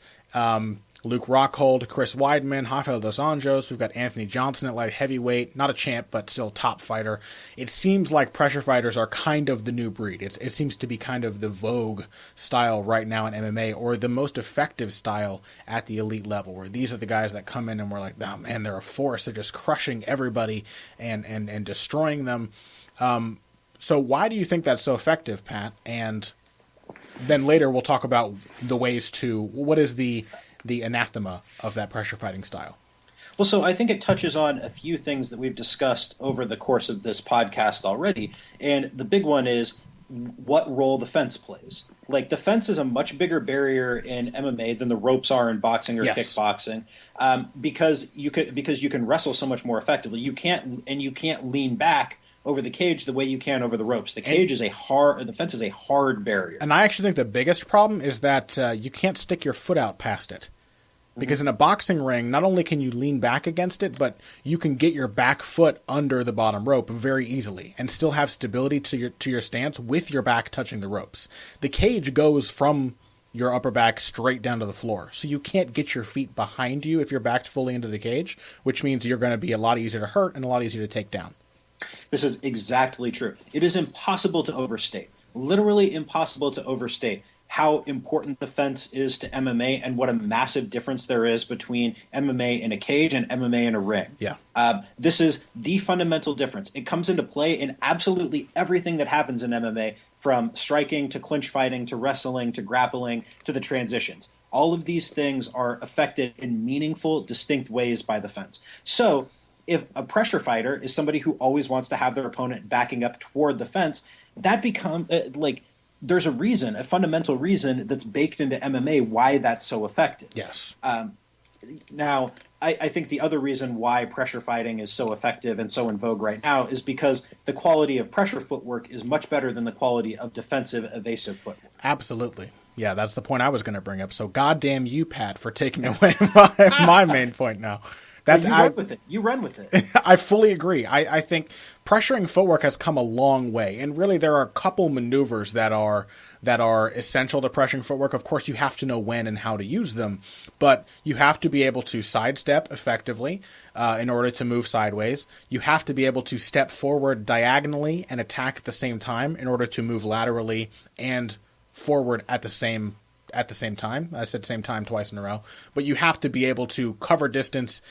Luke Rockhold, Chris Weidman, Rafael dos Anjos. We've got Anthony Johnson at light heavyweight. Not a champ, but still top fighter. It seems like pressure fighters are kind of the new breed. It seems to be kind of the vogue style right now in MMA, or the most effective style at the elite level, where these are the guys that come in and we're like, oh man, they're a force. They're just crushing everybody and destroying them. So why do you think that's so effective, Pat? And then later we'll talk about the ways to, what is the anathema of that pressure fighting style? Well, so I think it touches on a few things that we've discussed over the course of this podcast already. And the big one is what role the fence plays. Like, the fence is a much bigger barrier in MMA than the ropes are in boxing or kickboxing, because you can wrestle so much more effectively. You can't lean back over the cage the way you can over the ropes. The fence is a hard barrier. And I actually think the biggest problem is that you can't stick your foot out past it. Because in a boxing ring, not only can you lean back against it, but you can get your back foot under the bottom rope very easily and still have stability to your stance with your back touching the ropes. The cage goes from your upper back straight down to the floor. So you can't get your feet behind you if you're backed fully into the cage, which means you're going to be a lot easier to hurt and a lot easier to take down. This is exactly true. It is impossible to overstate, literally impossible to overstate how important the fence is to MMA and what a massive difference there is between MMA in a cage and MMA in a ring. Yeah. This is the fundamental difference. It comes into play in absolutely everything that happens in MMA, from striking to clinch fighting to wrestling to grappling to the transitions. All of these things are affected in meaningful, distinct ways by the fence. So if a pressure fighter is somebody who always wants to have their opponent backing up toward the fence, that becomes there's a fundamental reason that's baked into MMA why that's so effective. Yes. Now, I think the other reason why pressure fighting is so effective and so in vogue right now is because the quality of pressure footwork is much better than the quality of defensive, evasive footwork. Absolutely. Yeah, that's the point I was going to bring up. So goddamn you, Pat, for taking away my main point now. You run with it. I fully agree. I think pressuring footwork has come a long way, and really there are a couple maneuvers that are essential to pressuring footwork. Of course, you have to know when and how to use them, but you have to be able to sidestep effectively in order to move sideways. You have to be able to step forward diagonally and attack at the same time in order to move laterally and forward at the same time. I said same time twice in a row. But you have to be able to cover distance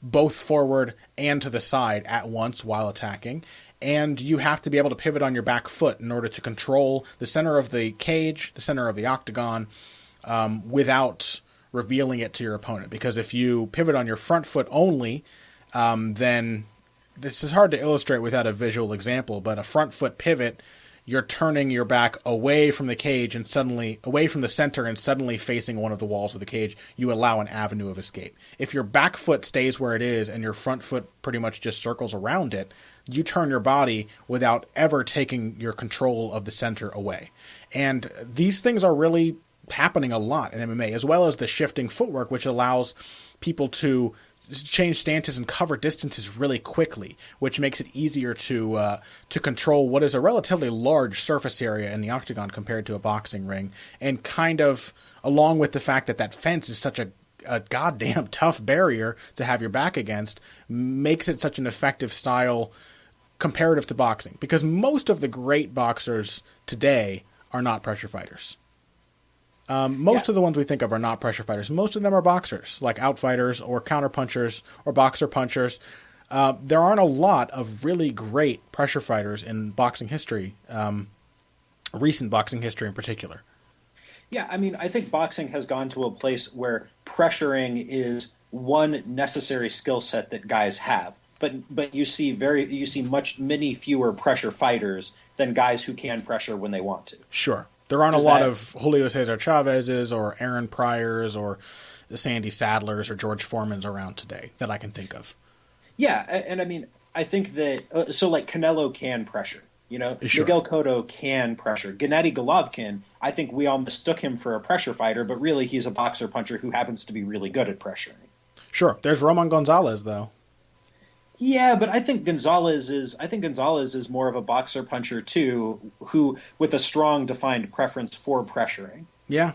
both forward and to the side at once while attacking. And you have to be able to pivot on your back foot in order to control the center of the cage, the center of the octagon, without revealing it to your opponent. Because if you pivot on your front foot only, then this is hard to illustrate without a visual example, but a front foot pivot, you're turning your back away from the cage and suddenly away from the center and suddenly facing one of the walls of the cage. You allow an avenue of escape. If your back foot stays where it is and your front foot pretty much just circles around it, you turn your body without ever taking your control of the center away. And these things are really happening a lot in MMA, as well as the shifting footwork, which allows people to change stances and cover distances really quickly, which makes it easier to control what is a relatively large surface area in the octagon compared to a boxing ring. And kind of along with the fact that fence is such a goddamn tough barrier to have your back against, makes it such an effective style comparative to boxing. Because most of the great boxers today are not pressure fighters. Most of the ones we think of are not pressure fighters. Most of them are boxers, like outfighters or counterpunchers or boxer punchers. There aren't a lot of really great pressure fighters in boxing history, recent boxing history in particular. Yeah, I mean, I think boxing has gone to a place where pressuring is one necessary skill set that guys have. But you see many fewer pressure fighters than guys who can pressure when they want to. Sure. There aren't a lot of Julio Cesar Chavez's or Aaron Pryor's or Sandy Sadler's or George Foreman's around today that I can think of. Yeah, and I mean, I think that so like Canelo can pressure. Sure. Miguel Cotto can pressure. Gennady Golovkin, I think we all mistook him for a pressure fighter, but really he's a boxer puncher who happens to be really good at pressuring. Sure. There's Roman Gonzalez, though. Yeah, but I think Gonzalez is more of a boxer puncher too, who with a strong defined preference for pressuring. Yeah.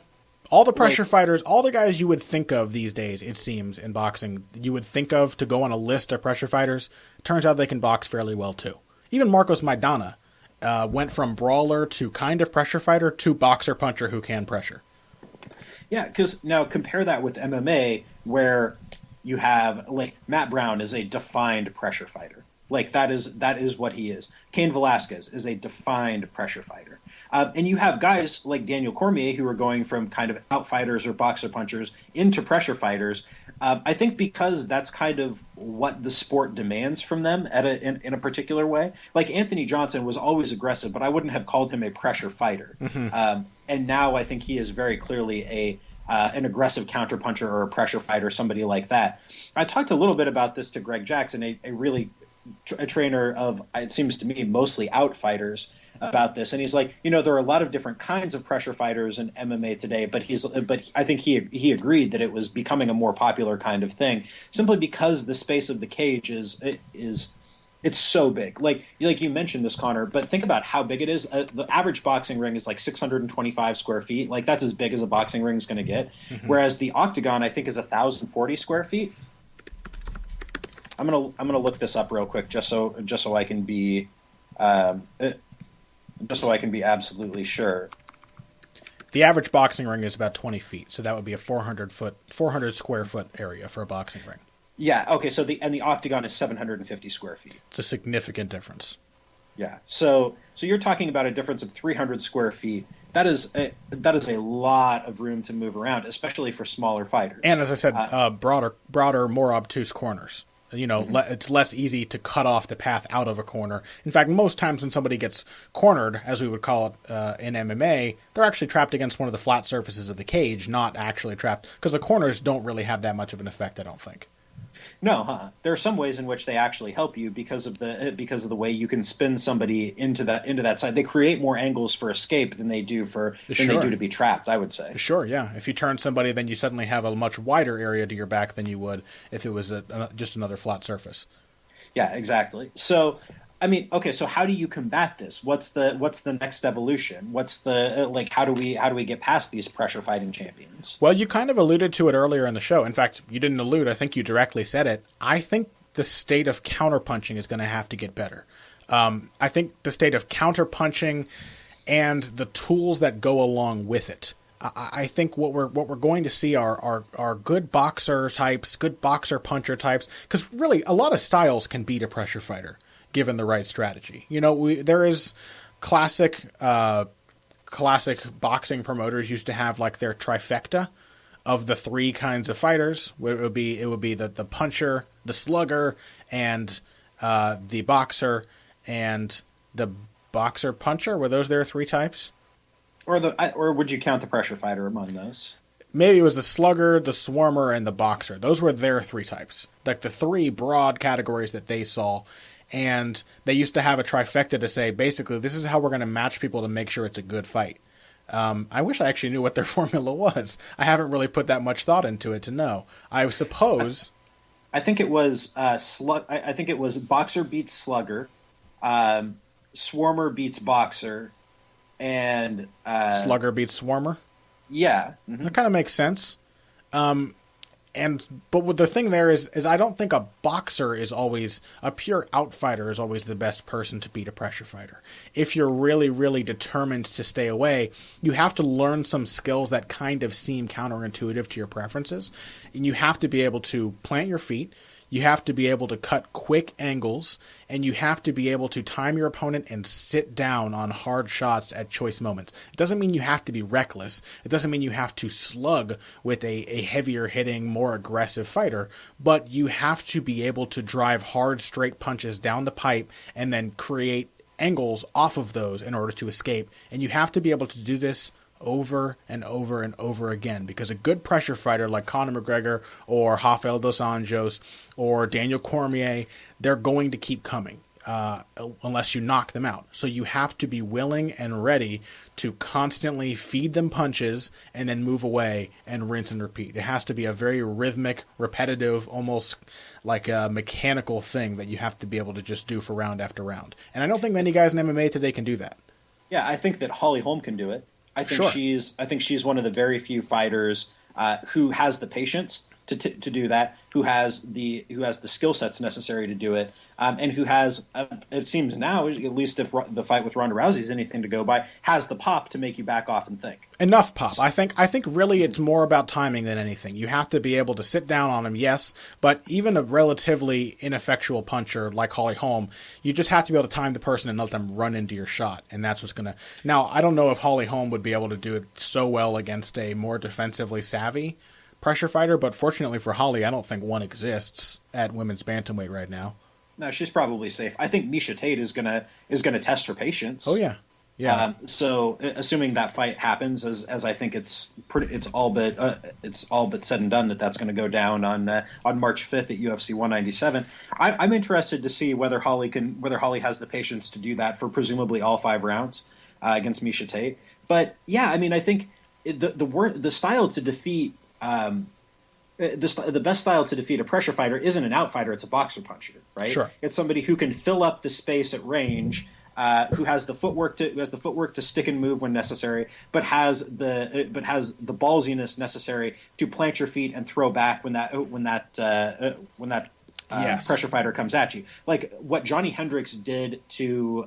All the pressure fighters, all the guys you would think of these days, it seems, in boxing, you would think of to go on a list of pressure fighters, turns out they can box fairly well too. Even Marcos Maidana went from brawler to kind of pressure fighter to boxer puncher who can pressure. Yeah, because now compare that with MMA, where you have like Matt Brown is a defined pressure fighter. Like that is what he is. Cain Velasquez is a defined pressure fighter. And you have guys like Daniel Cormier who are going from kind of outfighters or boxer punchers into pressure fighters. I think because that's kind of what the sport demands from them in a particular way. Like Anthony Johnson was always aggressive, but I wouldn't have called him a pressure fighter. Mm-hmm. And now I think he is very clearly an aggressive counterpuncher or a pressure fighter, somebody like that. I talked a little bit about this to Greg Jackson, a trainer of, it seems to me, mostly outfighters, about this, and he's like, there are a lot of different kinds of pressure fighters in MMA today, but I think he agreed that it was becoming a more popular kind of thing, simply because the space of the cage it's so big. Like you mentioned this, Connor, but think about how big it is. The average boxing ring is like 625 square feet. Like that's as big as a boxing ring is going to get. Mm-hmm. Whereas the octagon, I think, is 1,040 square feet. I'm gonna look this up real quick just so I can be absolutely sure. The average boxing ring is about 20 feet, so that would be a 400 square foot area for a boxing ring. Yeah. Okay. So the octagon is 750 square feet. It's a significant difference. Yeah. So you're talking about a difference of 300 square feet. That is a lot of room to move around, especially for smaller fighters. And as I said, broader, more obtuse corners. It's less easy to cut off the path out of a corner. In fact, most times when somebody gets cornered, as we would call it in MMA, they're actually trapped against one of the flat surfaces of the cage, not actually trapped, because the corners don't really have that much of an effect, I don't think. No, there are some ways in which they actually help you because of the way you can spin somebody into that side. They create more angles for escape than they do to be trapped, I would say. Sure, yeah. If you turn somebody, then you suddenly have a much wider area to your back than you would if it was just another flat surface. Yeah, exactly. So, I mean, okay, so how do you combat this? What's the next evolution? What's the how do we get past these pressure fighting champions? Well, you kind of alluded to it earlier in the show. In fact, you didn't allude. I think you directly said it. I think the state of counterpunching is going to have to get better. I think the state of counterpunching and the tools that go along with it. I think what we're going to see are good boxer types, good boxer puncher types, because really a lot of styles can beat a pressure fighter given the right strategy. There is classic boxing promoters used to have like their trifecta of the three kinds of fighters. It would be the puncher, the slugger, and the boxer, and the boxer puncher. Were those their three types? Or would you count the pressure fighter among those? Maybe it was the slugger, the swarmer, and the boxer. Those were their three types, like the three broad categories that they saw. And they used to have a trifecta to say, basically, this is how we're going to match people to make sure it's a good fight. I wish I actually knew what their formula was. I haven't really put that much thought into it to know. I suppose. I think it was I think it was boxer beats slugger, swarmer beats boxer, and slugger beats swarmer. Yeah, mm-hmm. That kind of makes sense. And But what the thing there is I don't think a boxer is always, a pure outfighter is always the best person to beat a pressure fighter. If you're really, really determined to stay away, you have to learn some skills that kind of seem counterintuitive to your preferences. And you have to be able to plant your feet. You have to be able to cut quick angles, and you have to be able to time your opponent and sit down on hard shots at choice moments. It doesn't mean you have to be reckless. It doesn't mean you have to slug with a heavier hitting, more aggressive fighter, but you have to be able to drive hard, straight punches down the pipe and then create angles off of those in order to escape. And you have to be able to do this over and over and over again, because a good pressure fighter like Conor McGregor or Rafael dos Anjos or Daniel Cormier, they're going to keep coming unless you knock them out. So you have to be willing and ready to constantly feed them punches and then move away and rinse and repeat. It has to be a very rhythmic, repetitive, almost like a mechanical thing that you have to be able to just do for round after round. And I don't think many guys in MMA today can do that. Yeah, I think that Holly Holm can do it. I think she's one of the very few fighters who has the patience to do that, who has the skill sets necessary to do it, and who has it seems now, at least if the fight with Ronda Rousey is anything to go by, has the pop to make you back off and think. Enough pop. I think really it's more about timing than anything. You have to be able to sit down on him, yes, but even a relatively ineffectual puncher like Holly Holm, you just have to be able to time the person and let them run into your shot, and that's what's going to... Now, I don't know if Holly Holm would be able to do it so well against a more defensively savvy pressure fighter, but fortunately for Holly, I don't think one exists at women's bantamweight right now. No, she's probably safe. I think Miesha Tate is gonna test her patience. Oh yeah, yeah. So assuming that fight happens, as I think it's all but said and done, that's going to go down on March 5th at UFC 197. I'm interested to see whether Holly has the patience to do that for presumably all 5 rounds against Miesha Tate. But yeah, I mean, I think the style to defeat. The best style to defeat a pressure fighter isn't an outfighter; it's a boxer puncher, right? Sure. It's somebody who can fill up the space at range, who has the footwork to stick and move when necessary, but has the ballsiness necessary to plant your feet and throw back when that pressure fighter comes at you. Like what Johnny Hendricks did to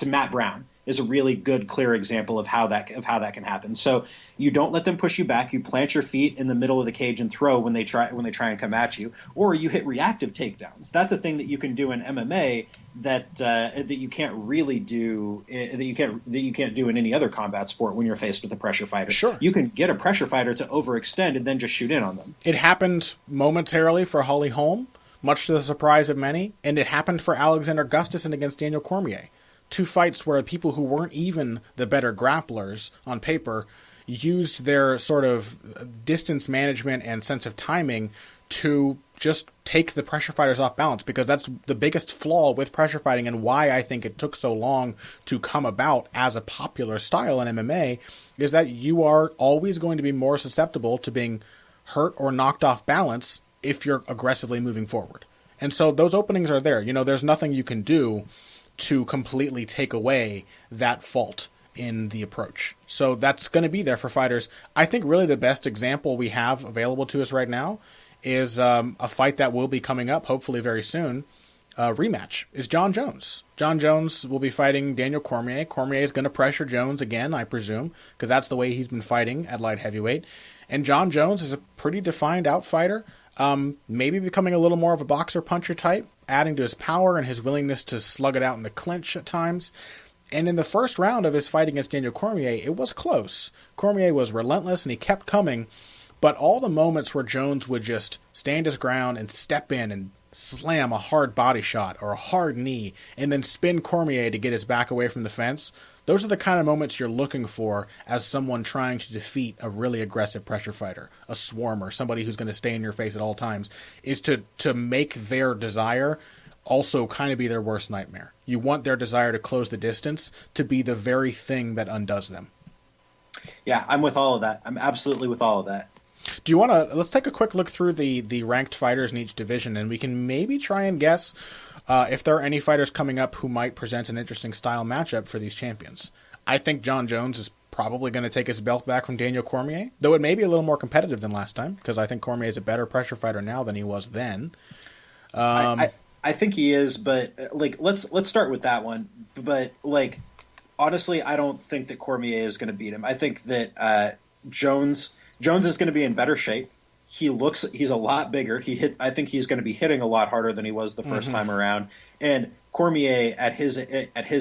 Matt Brown is a really good, clear example of how that can happen. So you don't let them push you back. You plant your feet in the middle of the cage and throw when they try and come at you, or you hit reactive takedowns. That's a thing that you can do in MMA that you can't really do that you can't do in any other combat sport when you're faced with a pressure fighter. Sure, you can get a pressure fighter to overextend and then just shoot in on them. It happened momentarily for Holly Holm, much to the surprise of many, and it happened for Alexander Gustafsson against Daniel Cormier. 2 fights where people who weren't even the better grapplers on paper used their sort of distance management and sense of timing to just take the pressure fighters off balance, because that's the biggest flaw with pressure fighting and why I think it took so long to come about as a popular style in MMA, is that you are always going to be more susceptible to being hurt or knocked off balance if you're aggressively moving forward. And so those openings are there. You know, there's nothing you can do to completely take away that fault in the approach. So that's going to be there for fighters. I think really the best example we have available to us right now is a fight that will be coming up hopefully very soon. Rematch is John Jones. John Jones will be fighting Daniel Cormier. Cormier is going to pressure Jones again, I presume, because that's the way he's been fighting at light heavyweight. And John Jones is a pretty defined outfighter, maybe becoming a little more of a boxer-puncher type, adding to his power and his willingness to slug it out in the clinch at times. And in the first round of his fight against Daniel Cormier, it was close. Cormier was relentless and he kept coming, but all the moments where Jones would just stand his ground and step in and slam a hard body shot or a hard knee and then spin Cormier to get his back away from the fence, those are the kind of moments you're looking for as someone trying to defeat a really aggressive pressure fighter, a swarmer, somebody who's going to stay in your face at all times, is to make their desire also kind of be their worst nightmare. You want their desire to close the distance to be the very thing that undoes them. Yeah, I'm with all of that. I'm absolutely with all of that. Do you want to, let's take a quick look through the ranked fighters in each division, and we can maybe try and guess if there are any fighters coming up who might present an interesting style matchup for these champions. I think John Jones is probably going to take his belt back from Daniel Cormier, though it may be a little more competitive than last time, because I think Cormier is a better pressure fighter now than he was then. I think he is, but like let's start with that one. But like honestly, I don't think that Cormier is going to beat him. I think that Jones is going to be in better shape. He's a lot bigger. I think he's going to be hitting a lot harder than he was the first time around. And Cormier at his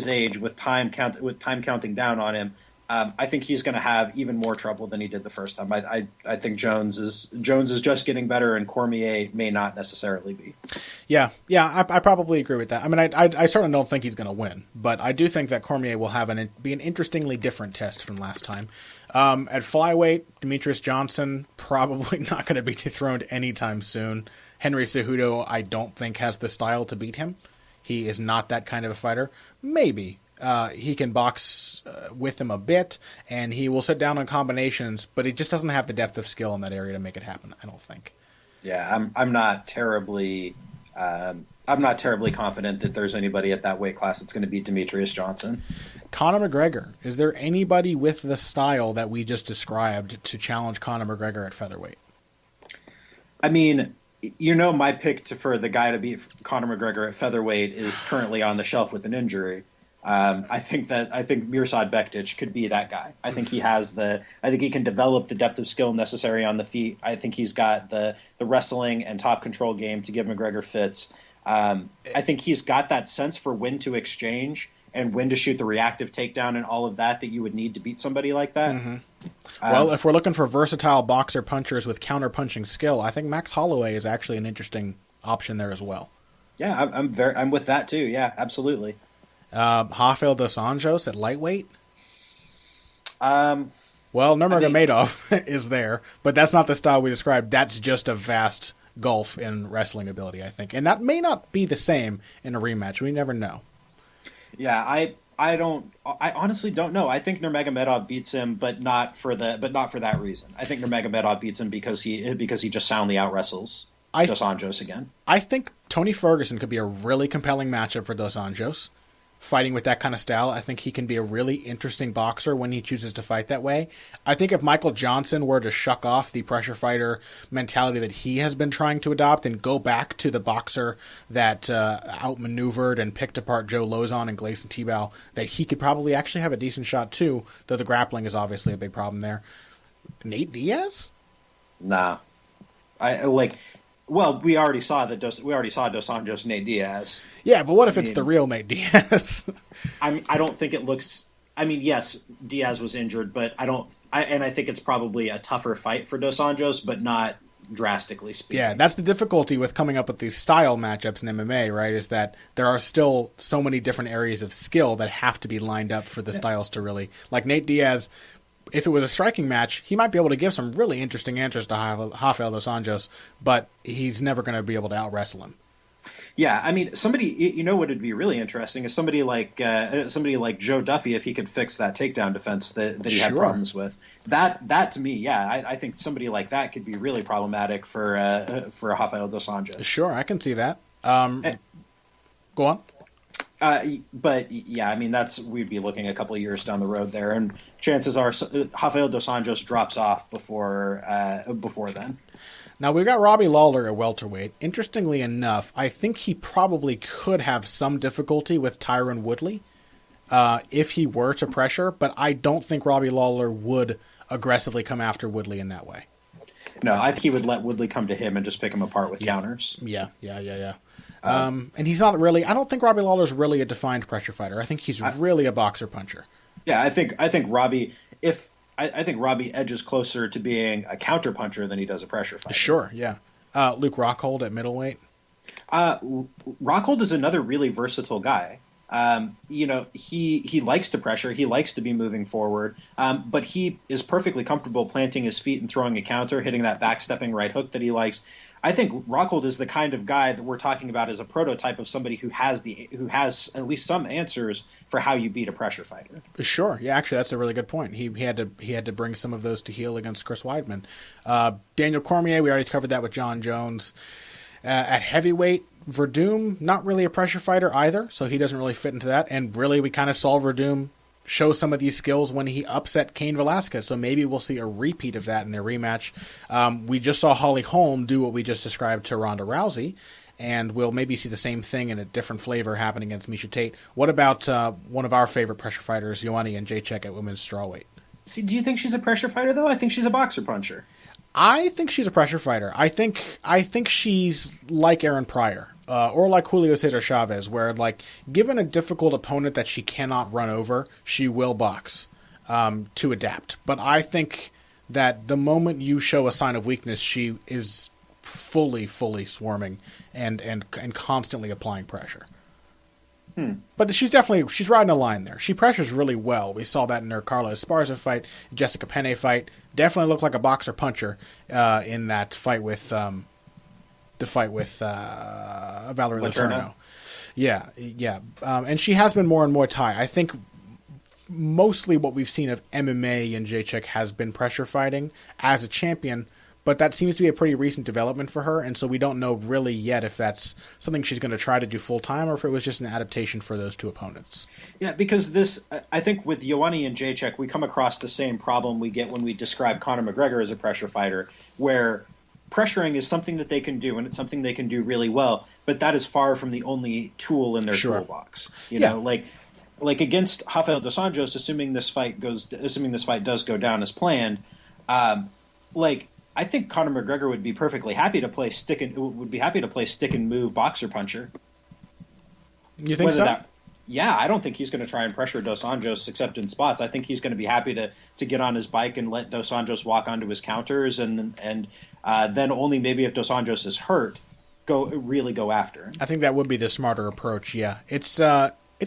age with time counting down on him, I think he's going to have even more trouble than he did the first time. I think Jones is just getting better, and Cormier may not necessarily be. Yeah, I probably agree with that. I mean, I certainly don't think he's going to win, but I do think that Cormier will be an interestingly different test from last time. At flyweight, Demetrius Johnson probably not going to be dethroned anytime soon. Henry Cejudo, I don't think has the style to beat him. He is not that kind of a fighter. Maybe. He can box with him a bit, and he will sit down on combinations, but he just doesn't have the depth of skill in that area to make it happen, I don't think. Yeah, I'm not terribly confident that there's anybody at that weight class that's going to beat Demetrius Johnson. Conor McGregor, is there anybody with the style that we just described to challenge Conor McGregor at featherweight? I mean, my pick for the guy to beat Conor McGregor at featherweight is currently on the shelf with an injury. I think Mirsad Bektic could be that guy. I think he can develop the depth of skill necessary on the feet. I think he's got the wrestling and top control game to give McGregor fits. I think he's got that sense for when to exchange and when to shoot the reactive takedown and all of that you would need to beat somebody like that. Mm-hmm. Well, if we're looking for versatile boxer punchers with counter-punching skill, I think Max Holloway is actually an interesting option there as well. Yeah, I'm with that too. Yeah, absolutely. Rafael dos Anjos at lightweight? Well, Nurmagomedov is there, but that's not the style we described. That's just a vast gulf in wrestling ability, I think. And that may not be the same in a rematch. We never know. Yeah, I honestly don't know. I think Nurmagomedov beats him, but not for that reason. I think Nurmagomedov beats him because he just soundly out wrestles Dos Anjos again. I think Tony Ferguson could be a really compelling matchup for Dos Anjos. Fighting with that kind of style, I think he can be a really interesting boxer when he chooses to fight that way. I think if Michael Johnson were to shuck off the pressure fighter mentality that he has been trying to adopt and go back to the boxer that outmaneuvered and picked apart Joe Lozon and Gleison Tibau, that he could probably actually have a decent shot too, though the grappling is obviously a big problem there. Nate Diaz? Nah. Well, we already saw Dos Anjos Nate Diaz. Yeah, but what if it's the real Nate Diaz? I don't think it looks. I mean, yes, Diaz was injured, but I think it's probably a tougher fight for Dos Anjos, but not drastically speaking. Yeah, that's the difficulty with coming up with these style matchups in MMA, right? Is that there are still so many different areas of skill that have to be lined up for the styles to really. Like Nate Diaz. If it was a striking match, he might be able to give some really interesting answers to Rafael dos Anjos, but he's never going to be able to out-wrestle him. Yeah, I mean, what would be really interesting is somebody like Joe Duffy, if he could fix that takedown defense that he had problems with. That to me, yeah, I think somebody like that could be really problematic for Rafael dos Anjos. Sure, I can see that. Go on. But yeah, I mean we'd be looking a couple of years down the road there, and chances are Rafael dos Anjos drops off before then. Now we've got Robbie Lawler at welterweight. Interestingly enough, I think he probably could have some difficulty with Tyron Woodley if he were to pressure, but I don't think Robbie Lawler would aggressively come after Woodley in that way. No, I think he would let Woodley come to him and just pick him apart with counters. Yeah. And he's not really. I don't think Robbie Lawler's really a defined pressure fighter. I think he's really a boxer puncher. Yeah, I think Robbie. I think Robbie edges closer to being a counter puncher than he does a pressure fighter. Sure, yeah. Luke Rockhold at middleweight. Rockhold is another really versatile guy. He likes to pressure. He likes to be moving forward. But he is perfectly comfortable planting his feet and throwing a counter, hitting that backstepping right hook that he likes. I think Rockhold is the kind of guy that we're talking about as a prototype of somebody who has at least some answers for how you beat a pressure fighter. Sure, yeah, actually, that's a really good point. He had to bring some of those to heel against Chris Weidman. Daniel Cormier, we already covered that with John Jones. At heavyweight, Verdum, not really a pressure fighter either, so he doesn't really fit into that. And really, we kind of saw Verdum show some of these skills when he upset Cain Velasquez. So maybe we'll see a repeat of that in their rematch. We just saw Holly Holm do what we just described to Ronda Rousey, and we'll maybe see the same thing in a different flavor happen against Miesha Tate. What about one of our favorite pressure fighters, Ioane Jędrzejczyk at women's strawweight? See, do you think she's a pressure fighter, though? I think she's a boxer puncher. I think she's a pressure fighter. I think she's like Aaron Pryor. Or like Julio Cesar Chavez, where, like, given a difficult opponent that she cannot run over, she will box to adapt. But I think that the moment you show a sign of weakness, she is fully swarming and constantly applying pressure. But she's riding a line there. She pressures really well. We saw that in her Carla Esparza fight, Jessica Penne fight. Definitely looked like a boxer puncher in that fight with Valerie Letourneau. Yeah. And she has been more in Muay Thai. I think mostly what we've seen of MMA in Jędrzejczyk has been pressure fighting as a champion, but that seems to be a pretty recent development for her, and so we don't know really yet if that's something she's going to try to do full-time or if it was just an adaptation for those two opponents. Yeah, because I think with Ioane Jędrzejczyk, we come across the same problem we get when we describe Conor McGregor as a pressure fighter, where pressuring is something that they can do, and it's something they can do really well, but that is far from the only tool in their toolbox. You know, like against Rafael dos Anjos, assuming this fight does go down as planned, I think Conor McGregor would be perfectly happy to play stick and move boxer puncher. You think so? I don't think he's going to try and pressure Dos Anjos except in spots. I think he's going to be happy to get on his bike and let Dos Anjos walk onto his counters, and then only maybe if Dos Anjos is hurt, go after him. I think that would be the smarter approach. Yeah, it's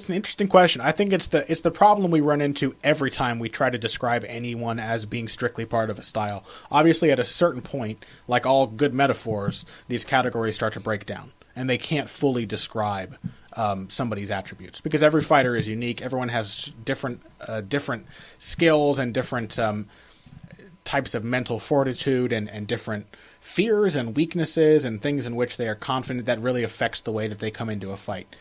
an interesting question. I think it's the problem we run into every time we try to describe anyone as being strictly part of a style. Obviously, at a certain point, like all good metaphors, these categories start to break down, and they can't fully describe somebody's attributes because every fighter is unique. Everyone has different skills and different types of mental fortitude and different fears and weaknesses and things in which they are confident that really affects the way that they come into a fight.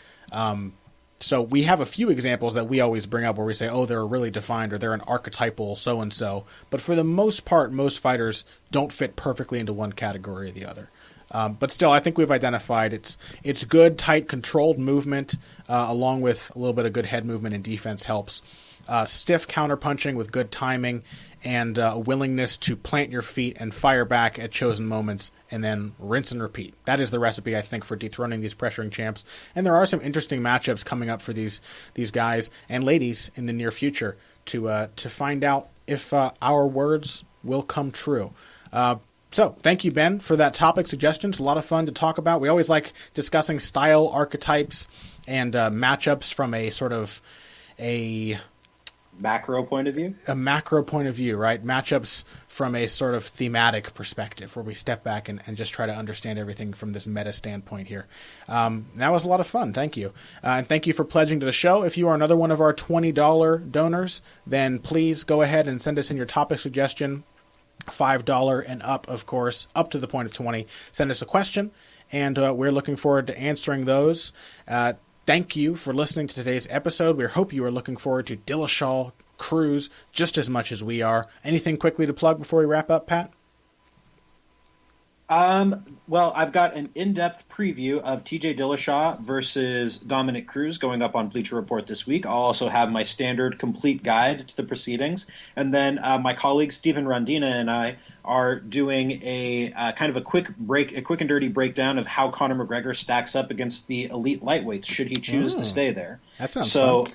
So we have a few examples that we always bring up where we say, oh, they're really defined or they're an archetypal so-and-so. But for the most part, most fighters don't fit perfectly into one category or the other. But still, I think we've identified it's good, tight, controlled movement, along with a little bit of good head movement and defense helps. Stiff counterpunching with good timing and a willingness to plant your feet and fire back at chosen moments and then rinse and repeat. That is the recipe, I think, for dethroning these pressuring champs. And there are some interesting matchups coming up for these guys and ladies in the near future to find out if our words will come true. So thank you, Ben, for that topic suggestion. It's a lot of fun to talk about. We always like discussing style archetypes and matchups from a sort of a macro point of view. A macro point of view, right? Matchups from a sort of thematic perspective where we step back and just try to understand everything from this meta standpoint here. That was a lot of fun. Thank you. And thank you for pledging to the show. If you are another one of our $20 donors, then please go ahead and send us in your topic suggestion. $5 and up, of course, up to the point of 20. Send us a question, and we're looking forward to answering those. Thank you for listening to today's episode. We hope you are looking forward to Dillashaw, Cruz, just as much as we are. Anything quickly to plug before we wrap up, Pat? Well, I've got an in-depth preview of TJ Dillashaw versus Dominic Cruz going up on Bleacher Report this week. I'll also have my standard complete guide to the proceedings. And then my colleague Stephen Rondina and I are doing a kind of a quick and dirty breakdown of how Conor McGregor stacks up against the elite lightweights should he choose to stay there. That sounds fun.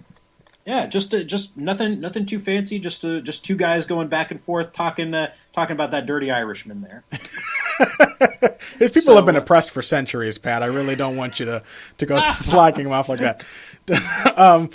Yeah, just nothing too fancy. Just two guys going back and forth talking about that dirty Irishman there. These people have been oppressed for centuries, Pat. I really don't want you to go slacking them off like that. I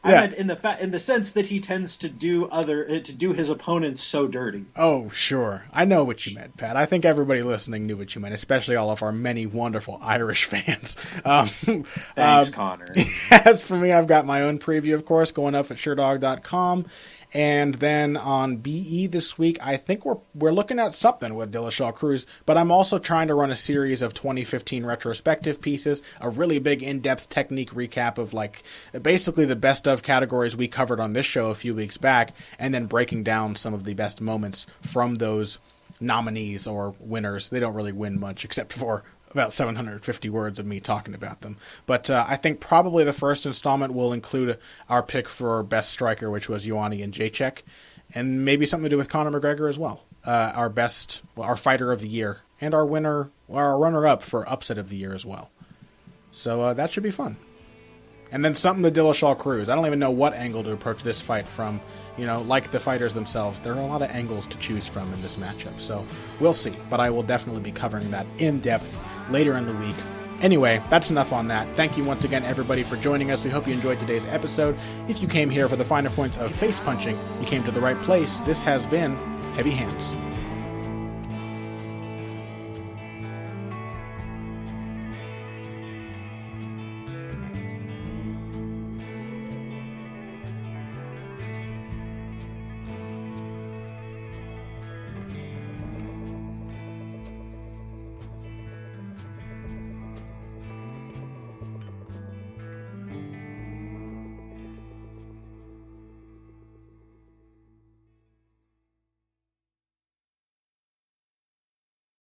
meant in the sense that he tends to do his opponents so dirty. Oh, sure. I know what you meant, Pat. I think everybody listening knew what you meant, especially all of our many wonderful Irish fans. Thanks, Connor. As for me, I've got my own preview, of course, going up at SureDog.com. And then on BE this week, I think we're looking at something with Dillashaw Cruz, but I'm also trying to run a series of 2015 retrospective pieces, a really big in-depth technique recap of like basically the best of categories we covered on this show a few weeks back, and then breaking down some of the best moments from those nominees or winners. They don't really win much except for about 750 words of me talking about them. But I think probably the first installment will include our pick for best striker, which was Ioane and Jacek, and maybe something to do with Conor McGregor as well. Our fighter of the year, and our runner-up for upset of the year as well. So that should be fun. And then something to Dillashaw Cruz. I don't even know what angle to approach this fight from. Like the fighters themselves, there are a lot of angles to choose from in this matchup. So we'll see. But I will definitely be covering that in depth later in the week. Anyway, that's enough on that. Thank you once again, everybody, for joining us. We hope you enjoyed today's episode. If you came here for the finer points of face punching, you came to the right place. This has been Heavy Hands.